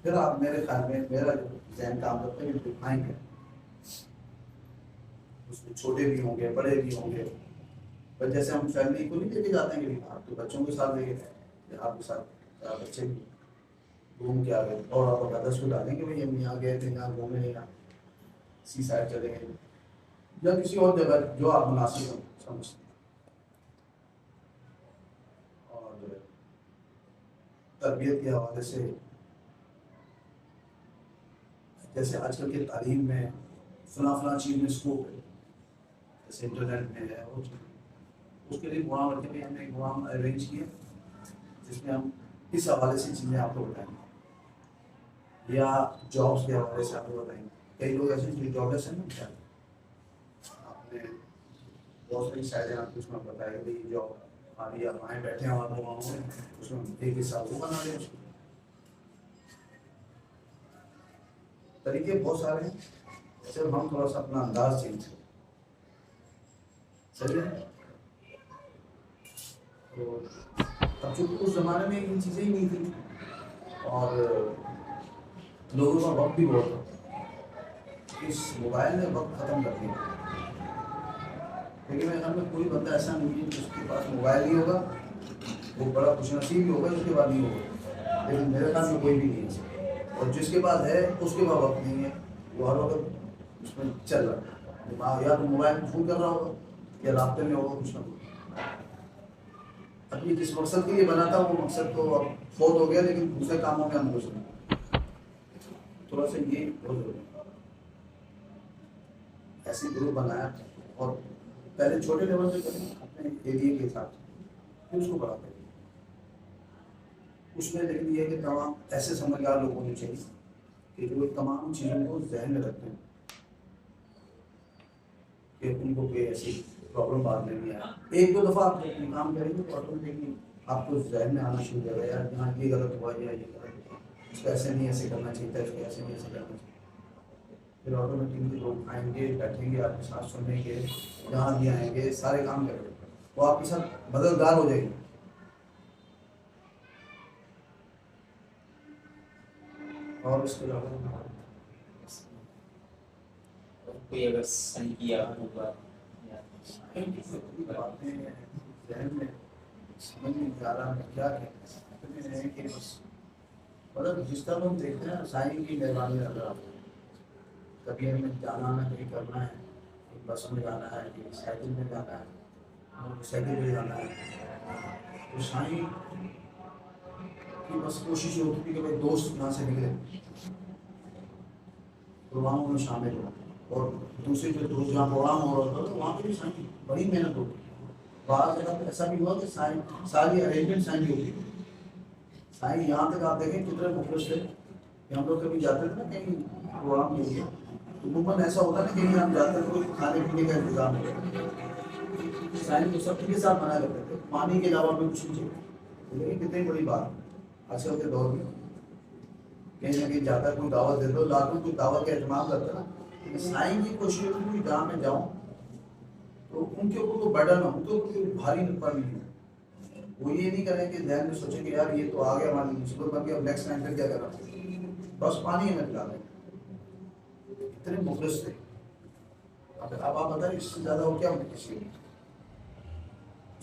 پھر آپ میرے خیال میں میرا جو ذہن کام کرتا ہے کہ دکھائیں گے، اس میں چھوٹے بھی ہوں گے بڑے بھی ہوں گے. پر جیسے ہم فیملی کو نہیں لے کے جاتے ہیں کہ آپ کے بچوں کے ساتھ لے کے آپ کے ساتھ بچے بھی گھوم کے آ گئے اور آپ 10 کو ڈالیں گے بھائی ہم یہاں گئے تھے، یہاں گھومے، یہاں سی سائڈ چلے گئے یا کسی اور جگہ جو آپ مناسب ہو سمجھتے ہیں. اور تربیت کے حوالے سے جیسے آج کل کے تعلیم میں فلاں چیز میں اسکوپ ہے، جیسے انٹرنیٹ میں ہے، اور اس کے لیے پروگرام رکھے ہوئے ہم نے ایک پروگرام ارینج کیا جس میں ہم اس حوالے سے چیزیں آپ کو بتائیں گے، یا جابس کے حوالے سے آپ کو بتائیں گے. کئی لوگ ایسے جو جاب لیس ہیں نا، آپ نے بہت ساری شاید آپ کو اس میں بتایا کہ بھائی جاب آگے آپ آئیں بیٹھے ہیں وہاں اس میں ایک حساب وہ بنا لیں. طریقے بہت سارے ہیں، صرف ہم تھوڑا سا اپنا انداز چینج کریں. صحیح ہے. تو اب چونکہ اس زمانے میں ان چیزیں ہی نہیں تھیں اور لوگوں کا وقت بھی بہت تھا، اس موبائل نے وقت ختم کر دیا. لیکن میرے خیال میں کوئی بندہ ایسا نہیں ہے جس کے پاس موبائل نہیں ہوگا، وہ بڑا خوش نصیب بھی ہوگا اس کے بعد نہیں ہوگا. لیکن میرے خیال میں کوئی بھی نہیں ہے، اور جس کے پاس ہے اس کے پاس وقت نہیں ہے، وہ ہر وقت اس میں چل رہا ہے. یا تو موبائل میں فون کر رہا ہوگا یا رابطے میں ہوگا کچھ نہ کچھ. ابھی جس مقصد کے لیے بنا تھا وہ مقصد تو اب فوت ہو گیا، لیکن دوسرے کاموں میں ہم کچھ نہیں. تھوڑا سا یہ بہت ضروری ہے. ایسی گروپ بنایا اور پہلے چھوٹے لیول پہ کریں اپنے ایریے کے حساب سے، پھر اس کو بڑا کریں. اس میں لیکن یہ کہ تمام ایسے سمجھدار لوگ ہونے چاہیے کہ جو تمام چیزوں کو ذہن میں رکھتے ہیں کہ ان کو کوئی ایسی پرابلم بات نہیں ہے. ایک دو دفعہ آپ کام کریں گے تو آٹومیٹکلی آپ کو ذہن میں آنا شروع ہو جائے گا، یار یہاں یہ غلط ہوا یا یہ غلط ہوا، اس کو ایسے نہیں ایسے کرنا چاہیے تھا، اس کو ایسے نہیں ایسے کرنا چاہیے. پھر آٹومیٹکلی لوگ آئیں گے، بیٹھیں گے، آپ کے ساتھ سنیں گے، جہاں بھی آئیں گے سارے کام کریں گے، وہ آپ کے ساتھ مددگار ہو جائے گی. اور اس کے علاوہ کوئی اگر سن کیا ہوگا یا باتیں ذہن میں سمجھ میں نہیں آ رہا میں کیا کہیں کہ بس مطلب جس طرح ہم دیکھتے ہیں سائن کی مہربانی نظر آتی ہے. کبھی ہمیں جانا ہے کہیں کرنا ہے, بس میں جانا ہے, سائیکل میں جانا ہے, موٹر سائیکل میں جانا ہے, تو سائن کی بس کوشش ہوتی تھی کہ بھائی دوست یہاں سے نکلے پروگراموں میں شامل ہو, اور دوسرے جو دوست جہاں پروگرام ہو رہا تھا وہاں پہ بھی سائن بڑی محنت ہوتی ہے. بعض جگہ پہ ایسا بھی ہوا کہ سائن ساری ارینجمنٹ سائن کی ہوتی ہے. سائن یہاں تک آپ دیکھیں کتنے مخلص تھے کہ ہم لوگ کبھی جاتے تھے نا کہیں پروگرام کے لیے, تو عموماً ایسا ہوتا ہے نا کہیں ہم جاتے تھے کوئی کھانے پینے کا انتظام ہو, سائن کو سب کے ساتھ منع کرتے تھے, پانی کے علاوہ بھی کچھ نہیں چاہیے. لیکن کتنی بڑی بات آج کل کے دور میں کہیں نہ کہیں جاتا ہے کوئی دعوت دے دو, لاکھوں کوئی دعوت کا اہتمام کرتا ہے نا, سائن کی کوشش ہوتی ہے جہاں میں جاؤں تو ان کے اوپر کوئی برڈن نہ ہو, ان کے اوپر کوئی بھاری پڑ نہیں ہے. وہ یہ نہیں کریں کہ ذہن میں سوچیں کہ یار یہ تو آ گیا ہماری مصیبت بن گیا, اب نیکسٹ ٹائم پہ کیا کرنا, بس پانی ہمیں پلا دیں. اتنے مخلص تھے. اب آپ بتائیں اس سے زیادہ وہ کیا کسی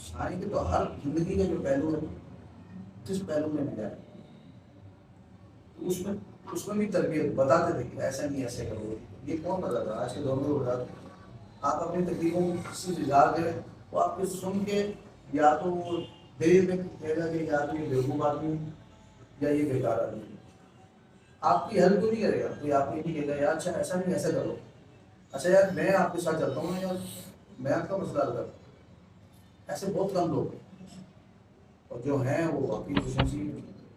سائن کے تو ہر زندگی کا جو پہلو ہے جس پہلو میں ملا ہے اس میں بھی تربیت بتاتے تھے کہ ایسا نہیں ایسے کرو. یہ کون بتاتا ہے آج کے دور میں بتاتے. آپ اپنی تکلیفوں سے اظہار کریں وہ آپ کو سن کے یا تو وہ دیر میں کہے گا کہ یا تو یہ بیوقوف آدمی یا یہ بیکار آدمی, آپ کی ہیلپ تو نہیں کرے گا. کوئی آپ کو نہیں کہے گا یار اچھا ایسا نہیں ایسا کرو, اچھا یار میں آپ کے ساتھ چلتا ہوں یار میں آپ کا مسئلہ حل کرتا ہوں. ایسے بہت کم لوگ ہیں, اور جو ہیں وہ آپ کی خصوصی.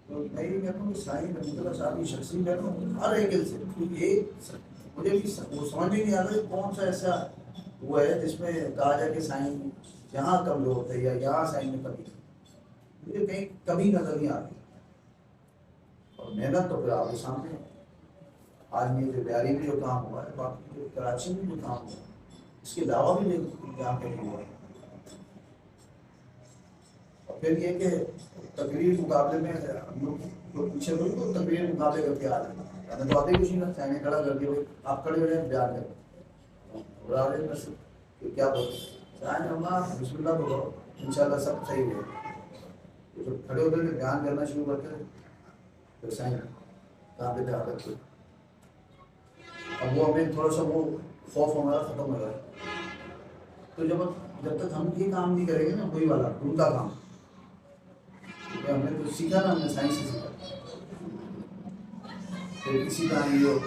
تو میں یہ کہتا ہوں کہ سائن رحمۃ اللہ صاحب کی شخصیت ہر اینگل سے مجھے بھی وہ سمجھ میں نہیں آتا کون سا ایسا وہ ہے جس میں کہا جائے کہ سائن یہاں کمزور ہوتے یا یہاں سائن میں کمی, مجھے کہیں کمی نظر نہیں آتی. اور محنت تو پھر آپ کے سامنے ہے. آج یہ جو بیاری میں جو کام ہوا ہے, باقی جو کراچی میں جو کام ہوا ہے, اس کے علاوہ بھی یہاں پہ ہوا ہے. اور پھر یہ کہ تقریر مقابلے میں ہم لوگ جو پیچھے ہوئی تو تقریر مقابلے کر کے آ رہے ہیں, میں تو آتے کچھ نہیں چاہنے کھڑا کر کے آپ کھڑے ہوئے ہیں بیان کریں بس کیا بولتے چاہے ہمارا بسم اللہ کو کرو ان شاء اللہ سب صحیح ہو. جو کھڑے ہوتے ہیں بیان کرنا شروع کرتے ہیں پھر سائن کہاں پہ دھیان رکھتے. اب وہ ہمیں تھوڑا سا وہ خوف ہمارا ختم ہو گیا. تو جب تک ہم یہ کام نہیں کریں گے نا وہی والا ان کا کام, ہم نے تو سیکھا نا, ہم نے سائنس سے سیکھا. پھر اسی طرح یہ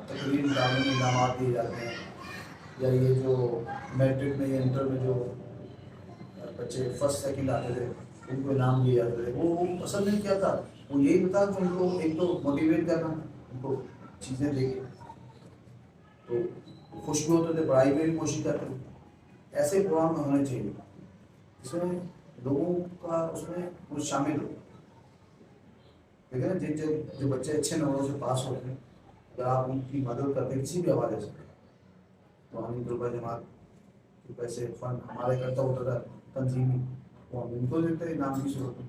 تقریر مقابلے میں انعامات دیے جاتے ہیں, یا یہ جو میٹرک میں یا انٹر میں جو بچے فرسٹ سیکنڈ آتے تھے ان کو انعام دیے جاتے تھے. وہ اصل میں کیا تھا, وہ یہی بتا کہ ان کو ایک تو موٹیویٹ کرنا, ان کو چیزیں دے کے تو خوش بھی ہوتے تھے, پڑھائی میں بھی کوشش کرتے تھے. ایسے پروگرام میں ہونے چاہیے جس میں لوگوں کا اس میں وہ شامل ہو. دیکھیں نا جو بچے اچھے نمبروں سے پاس ہوتے ہیں, اگر آپ ان کی مدد کرتے ہیں کسی بھی حوالے سے, تو ہم طلباء جماعت کے پیسے فنڈ ہمارے کرتا ہوتا تھا تنظیمی, وہ ہم ان کو دیتے ہیں انعام کی صورت میں.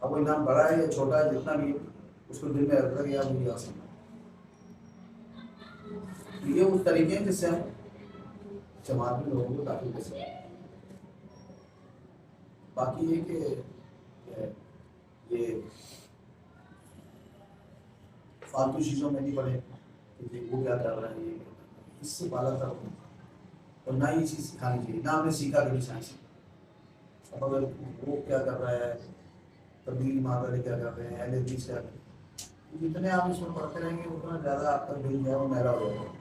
اب وہ انعام بڑا ہے یا چھوٹا ہے جتنا بھی اس کو دل میں رکھ کر یا مجھے حاصل. یہ اس طریقے ہیں جس سے ہم جماعت میں لوگوں کو داخل کر سکتے ہیں. باقی یہ کہ یہ فالتو چیزوں میں نہیں پڑے کہ وہ کیا کر رہا ہے, یہ اس سے بالا تر ہو, اور نہ یہ چیز سکھانی چاہیے, نہ ہم نے سیکھا کبھی سائنس. اب اگر وہ کیا کر رہا ہے, تبدیلی ماہر کیا کر رہے ہیں, اہل حدیث کیا کر رہے ہیں, جتنے آپ اس میں پڑھتے رہیں گے اتنا زیادہ آپ کا دل جو ہے وہ میلا ہو جائے گا.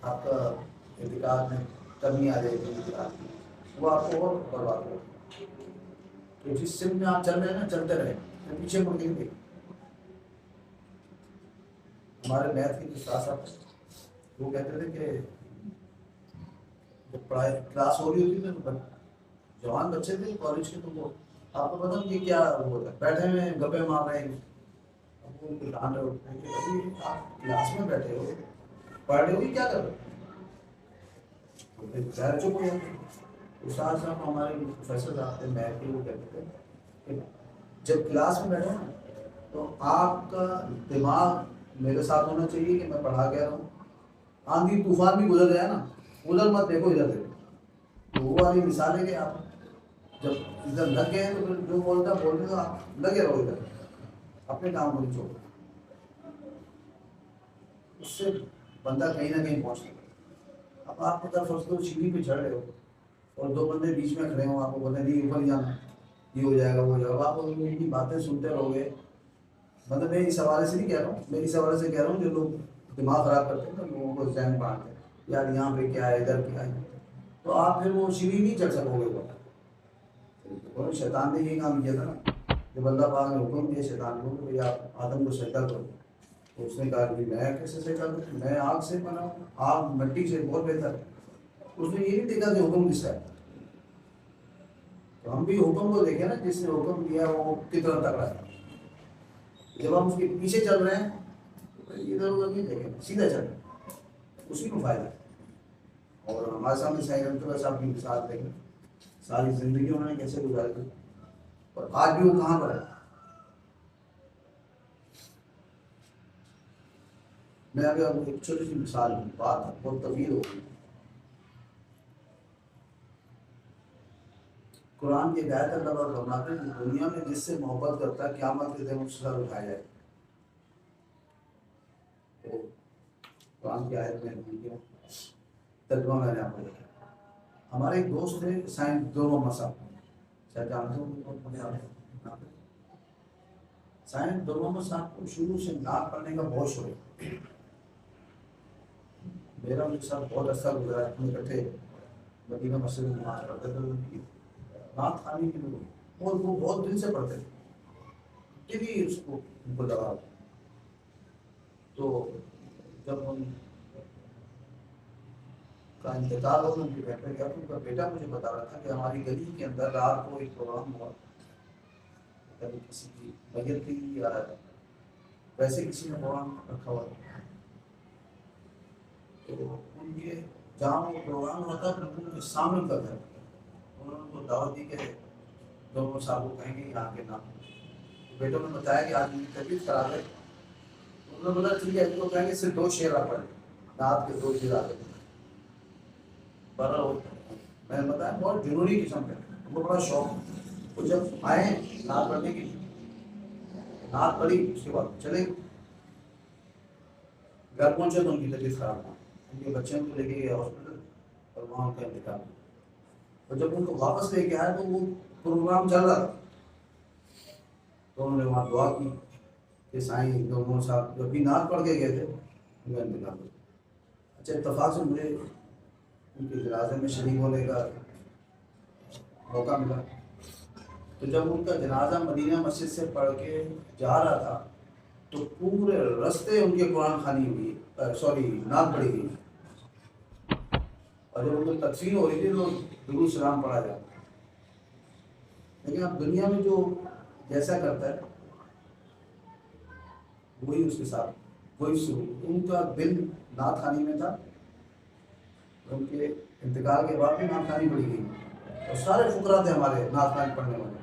آپ کا اعتقاد میں کمی آ جائے گی, وہ آپ کو اور برباد ہوگا. تو جس سمت میں آپ چل رہے ہیں نا چلتے رہیں, پیچھے مڑ کے دیکھیں. ہمارے میتھ کے استاد صاحب وہ کہتے تھے کہ جب پڑھائی کلاس ہو رہی ہوتی تھی تو جوان بچے تھے کالج کے, تو وہ آپ کو پتا کہ کیا وہ بیٹھے ہوئے گپے مار رہے ہیں. اب وہ ڈانٹ رہے ہیں کہ ابھی آپ کلاس میں بیٹھے ہو, پڑھ رہے ہو, کیا کر رہے ہو, غیر چپ ہو جاتے. استاد صاحب ہمارے پروفیسر صاحب تھے میتھ کے, وہ کہتے تھے کہ جب کلاس میں بیٹھے نا تو آپ کا دماغ میرے ساتھ ہونا چاہیے کہ میں پڑھا گیا ہوں, آندھی طوفان بھی گزر گیا نا، ادھر مت دیکھو ادھر دیکھو. تو وہ والی مثال ہے کہ آپ جب ادھر لگ گئے تو پھر جو بولتا بولنے تو آپ لگے رہو ادھر، اپنے کام کو نہیں چھوڑو. اس سے بندہ کہیں نہ کہیں پہنچ سکتا ہے. اب آپ کو فرض کرو سیڑھی پہ چڑھ رہے ہو اور دو بندے بیچ میں کھڑے ہوں، آپ کو بولتے ہیں نہیں اوپر جانا، یہ ہو جائے گا وہ ہو جائے گا. آپ ان کی باتیں سنتے رہو گے. مطلب میں اس حوالے سے نہیں کہہ رہا ہوں، میں اس حوالے سے کہہ رہا ہوں جو لوگ دماغ خراب کرتے ہیں نا، لوگوں کو ذہن بانٹتے ہیں یار یہاں پہ کیا ہے ادھر کیا ہے، تو آپ پھر وہ سیڑھی نہیں چڑھ سکو گے. وہ شیطان نے یہ کام کیا تھا نا، جب اللہ پاک نے حکم دیا شیطان کو کہ آپ آدم کو سجدہ کرو، تو اس نے کہا کہ میں کیسے سجدہ کروں، میں آگ سے بنا ہوں، آگ مٹی سے بہت بہتر ہے. اس نے یہ نہیں دیکھا کہ حکم کس کا ہے. تو ہم بھی حکم کو دیکھیں نا، جس نے حکم دیا وہ کتنا تگڑا ہے. جب ہم اس کے پیچھے چل رہے ہیں تو ادھر ادھر نہیں دیکھیں، سیدھا چل رہے ہیں، اسی کو فائدہ ہے. اور ہمارے سامنے سائیں رحمۃ اللہ صاحب کی مثال دیکھیں، ساری زندگی انہوں نے کیسے گزاری تھی اور آج بھی وہ کہاں پر ہے. میں ابھی آپ کو ایک چھوٹی سی مثال بات ہے، بہت طویل ہوگی. قرآن کی ہدایت اللہ تعالیٰ فرماتے ہیں کہ دنیا میں جس سے محبت کرتا ہے قیامت کے دن اس سر اٹھایا جائے. تو قرآن کی آیت میں ترجمہ میں نے آپ کو دیکھا. ہمارے ایک دوست تھے سائنس دونوں مسا، شاید جانتے ہوں. سائنس دونوں مسا کو شروع سے نعت پڑھنے کا بہت شوق ہے. میرا ان کے ساتھ بہت عرصہ گزرا ہے. ہم اکٹھے مدینہ مسجد میں نماز پڑھتے تھے. ان کی نعت خوانی کی لوگ اور وہ بہت دل سے پڑھتے تھے، بھی اس کو ان کو لگا. تو جب ان کا انتقال ہو، ان کے بیٹے گیا تو ان کا بیٹا مجھے بتا رہا تھا کہ ہماری گلی کے اندر رات کو ایک پروگرام ہوا، کبھی کسی کی میت تھی یا ویسے کسی نے پروگرام رکھا ہوا تھا. تو ان کے جہاں وہ پروگرام ہوا تھا ان کے سامنے کا گھر، انہوں نے کو دعوت دی کہ دونوں صاحب کو کہیں گے یہاں کے نام. بیٹوں نے بتایا کہ آج میری طبیعت خراب ہے. انہوں نے بولا ٹھیک ہے، ان کو کہیں گے صرف 2 شعر آپ پڑھیں، نعت کے 2 شعر آ گئے. میں نے بتایا بہت ضروری قسم کا، ان کو بڑا شوق. وہ جب آئے نعت پڑھنے کی، نعت پڑھی اس کے بعد چلے گھر پہنچے تو ان کی طبیعت خراب تھا. ان کے بچے کو لے کے گئے ہاسپٹل اور وہاں ان کا انتقال. اور جب ان کو واپس لے کے آئے تو وہ پروگرام چل رہا تھا. تو انہوں نے وہاں دعا کی کہ سائیں دونوں صاحب جو بھی نعت پڑھ کے گئے تھے ان کا انتقال ہو. اچھا اتفاق سے مجھے ان کے جنازے میں شریک ہونے کا موقع ملا. تو جب ان کا جنازہ مدینہ مسجد سے پڑھ کے جا رہا تھا تو پورے رستے ان کے قرآن خوانی ہوئی، نعت پڑھی گئی. اور جب ان کو تدفین ہو رہی تھی تو درود سلام پڑھا جاتا. لیکن اب دنیا میں جو جیسا کرتا ہے وہی اس کے ساتھ وہی سلوک. ان کا دل نعت خوانی میں تھا. ان کے انتقال کے بعد بھی نعت خوانی پڑھی گئی اور سارے فقراء تھے ہمارے نعت خوانی پڑھنے والے.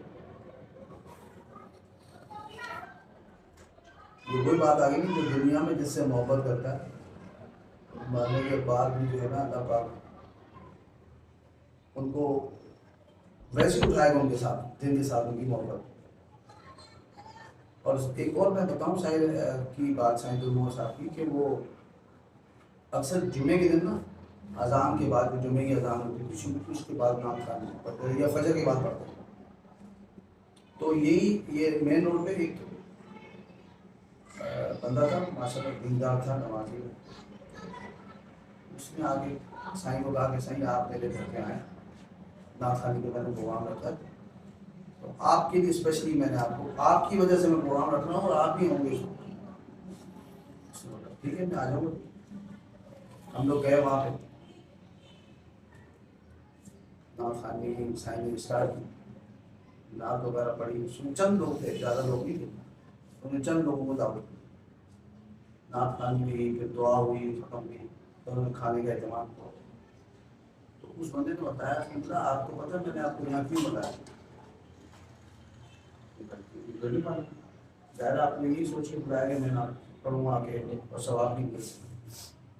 یہ وہی بات آ گئی کہ دنیا میں جس سے محبت کرتا ہے مرنے کے بعد بھی جو ہے نا اللہ پاک ان کو ویسے اٹھائے گا ان کے ساتھ، دل کے ساتھ ان کی محبت. اور ایک اور میں بتاؤں شاعر کی بات سائیں دونوں صاحب کی کہ وہ اکثر جمعے کے دن نا اذان کے بعد جو جمعے کی اذان ہوتی ہے اس کے بعد نام خوانی پڑھتے ہیں یا فجر کے بعد پڑھتے ہیں. تو یہ مین روڈ پہ ایک بندہ تھا ماشاء اللہ دیندار تھا، نمازی. اس نے آگے سائیں کو کہا کہ سائیں آپ میرے گھر پہ آئیں، نعت خوانی کے میں نے پروگرام رکھا ہے تو آپ کے لیے اسپیشلی میں نے آپ کی وجہ سے میں پروگرام رکھ رہا ہوں اور آپ بھی ہوں گے. ٹھیک ہے میں آ جاؤں گا. ہم لوگ گئے وہاں پہ، نعت خوانی سائیں نے اسٹارٹ کی، نعت وغیرہ پڑھی. اس میں چند لوگ تھے، زیادہ لوگ نہیں تھے. انہوں نے چند لوگوں کو دعوت دی، نعت خوانی ہوئی، پھر دعا ہوئی، ختم ہوئی، انہوں نے کھانے کا اہتمام کیا. تو اس بندے نے بتایا کہ آپ کو پتہ میں نے آپ کو یہاں کیوں بتایا؟ ظاہر آپ نے یہی سوچ کے بلایا کہ میں نعت پڑھوں آ کے اور ثواب بھی مل.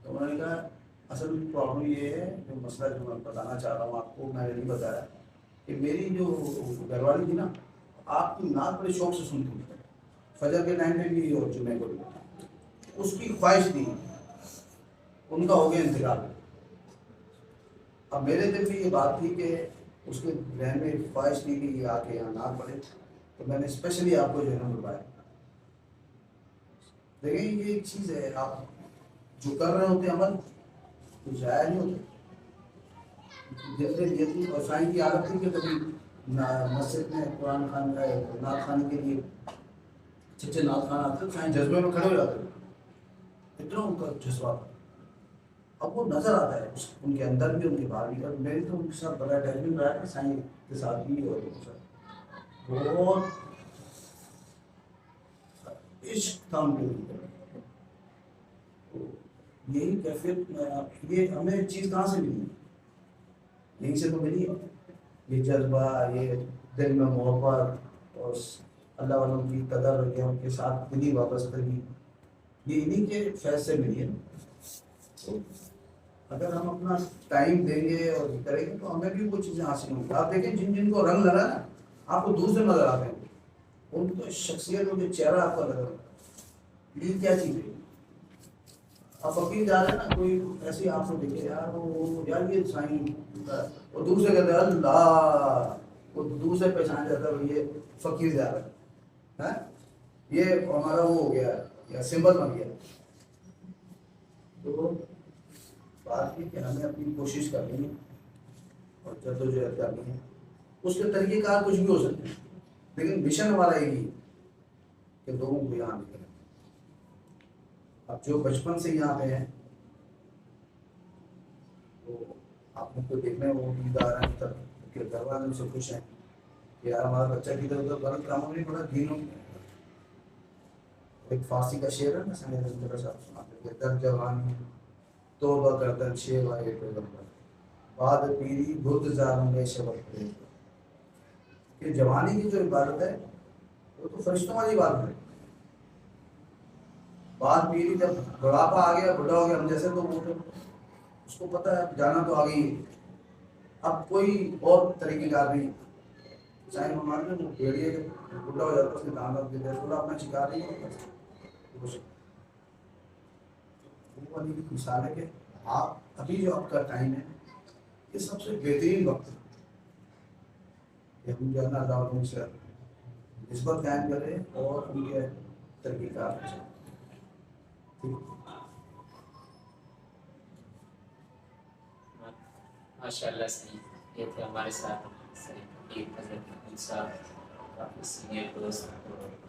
تو انہوں نے کہا اصل پرابلم یہ ہے جو مسئلہ جو میں بتانا چاہ رہا ہوں آپ کو، میں نے نہیں بتایا کہ میری جو گھر والی تھی نا، آپ کی نعت بڑے شوق سے سنتی تھی، فجر کے ٹائم پہ بھی اور جمعے کو بھی، اس کی خواہش تھی، ان کا ہو گیا انتقال۔ اب میرے دل میں یہ بات تھی کہ اس کے ذہن میں خواہش تھی کہ یہ آ کے یہاں نعت پڑھے، تو میں نے اسپیشلی آپ کو جو ہے نا بلوایا۔ دیکھیں یہ ایک چیز ہے، آپ جو کر رہے ہوتے عمل تو ضائع نہیں ہوتے۔ جیسے یہ تھی اور سائن کی عادت تھی کہ کبھی مسجد میں قرآن خوان کا نعت خوانی کے لیے اچھے نعت خوان آتے سائن جذبے میں کھڑے ہو جاتے تھے، اتنا ان کا جذبہ تھا۔ اب وہ نظر آتا ہے ان کے اندر بھی ان کے باہر بھی، اور میری تو ان کے ساتھ بڑا اٹیچمنٹ رہا ہے سائن کے ساتھ بھی، اور ان کے ساتھ بہت عشق تھا ان کے لیے۔ یہی کیفیت یہ ہمیں چیز کہاں سے ملی؟ یہیں سے تو ملی ہے، یہ جذبہ، یہ دل میں محبت اور اللہ والوں کی قدر یا ان کے ساتھ دلی وابستگی، یہ انہیں کے فیض سے ملی ہے۔ تو اگر ہم اپنا ٹائم دیں گے اور کریں گے تو ہمیں بھی وہ چیزیں حاصل ہوں گی۔ آپ دیکھیں جن جن کو رنگ لگا نا، آپ کو دور سے نظر آتے ہیں، ان کو شخصیت، ان کے چہرہ آپ کا لگا، یہ کیا چیز ہے؟ آپ فقیر جا رہے ہیں نا، کوئی ایسی آپ کو دیکھے یار وہ یار یہ سائن، وہ دور سے کہتے ہیں اللہ، وہ دور سے پہچان جاتا ہے یہ فقیر جا رہا ہے، یہ ہمارا وہ ہو گیا یا سمبل بن گیا۔ تو بات یہ کہ ہمیں اپنی کوشش کرنی ہے اور جدوجہد کرنی ہے، اس کے طریقہ کار کچھ بھی ہو سکتے ہیں، لیکن مشن ہمارا یہی ہے کہ لوگوں کو یہاں نکلیں۔ اب جو بچپن سے یہاں پہ ہیں تو آپ کو دیکھنا ہے، وہ عید آ رہے ہیں تب کہ گھر والے سے خوش ہیں کہ یار ہمارا بچہ کی طرف غلط کاموں میں بڑا دینوں۔ ایک فارسی کا شعر ہے نا، صاحب سناتے ہیں، در جوانی توبہ کردن شیوائے پیغمبر، بعد پیری بدھ زاروں میں شبت کرے۔ کہ جوانی کی جو عبادت ہے وہ تو فرشتوں والی عبادت ہے، بعد پیری جب بڑھاپا آ گیا، بڑھا ہو گیا ہم جیسے، تو وہ اس کو پتہ ہے جانا تو آ گئی، اب کوئی اور طریقے کار نہیں۔ چاہے ہمارے وہ بھیڑیے بڈھا ہو جاتا ہے، اس کے دانت کے دے تھوڑا اپنا شکار نہیں ہوتا، وہ والی مثال ہے کہ آپ ابھی جو آپ کا ٹائم ہے یہ سب سے بہترین وقت ہے کہ ہم جو ہے نا اللہ علیہ سے نسبت قائم کریں اور ان کے ترقی کار ہو جائیں۔ ماشاء اللہ صحیح، یہ تھے ہمارے ساتھ صحیح حضرت محمود صاحب، کافی سینئر دوست،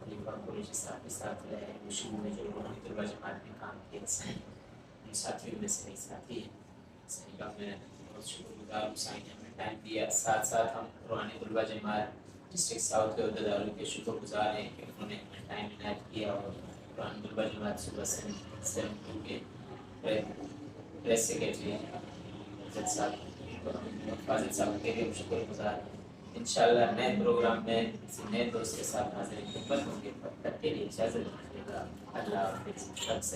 خلیفہ قریشی صاحب کے ساتھ رہے، شروع میں جو روحانی طلبہ جماعت میں کام کیا، صحیح ان ساتھیوں میں سے ایک ساتھی ہیں، صحیح کا میں بہت شکر گزار ہوں، صحیح نے ہمیں ٹائم دیا، ساتھ ساتھ ہم روحانی طلبہ جماعت ڈسٹرکٹ ساؤتھ کے عہدیداروں کے شکر گزار ہیں کہ انہوں نے ہمیں ٹائم عنایت کیا، اور روحانی طلبہ جماعت صبح سے کے پریس سیکریٹری حضرت صاحب فاضل صاحب کے بھی شکر گزار ہیں۔ انشاءاللہ نئے پروگرام میں کسی نئے دوست کے ساتھ حاضر خدمت ہوں گے، تب تک کے لیے اجازت دیجیے گا۔ اللہ حافظ۔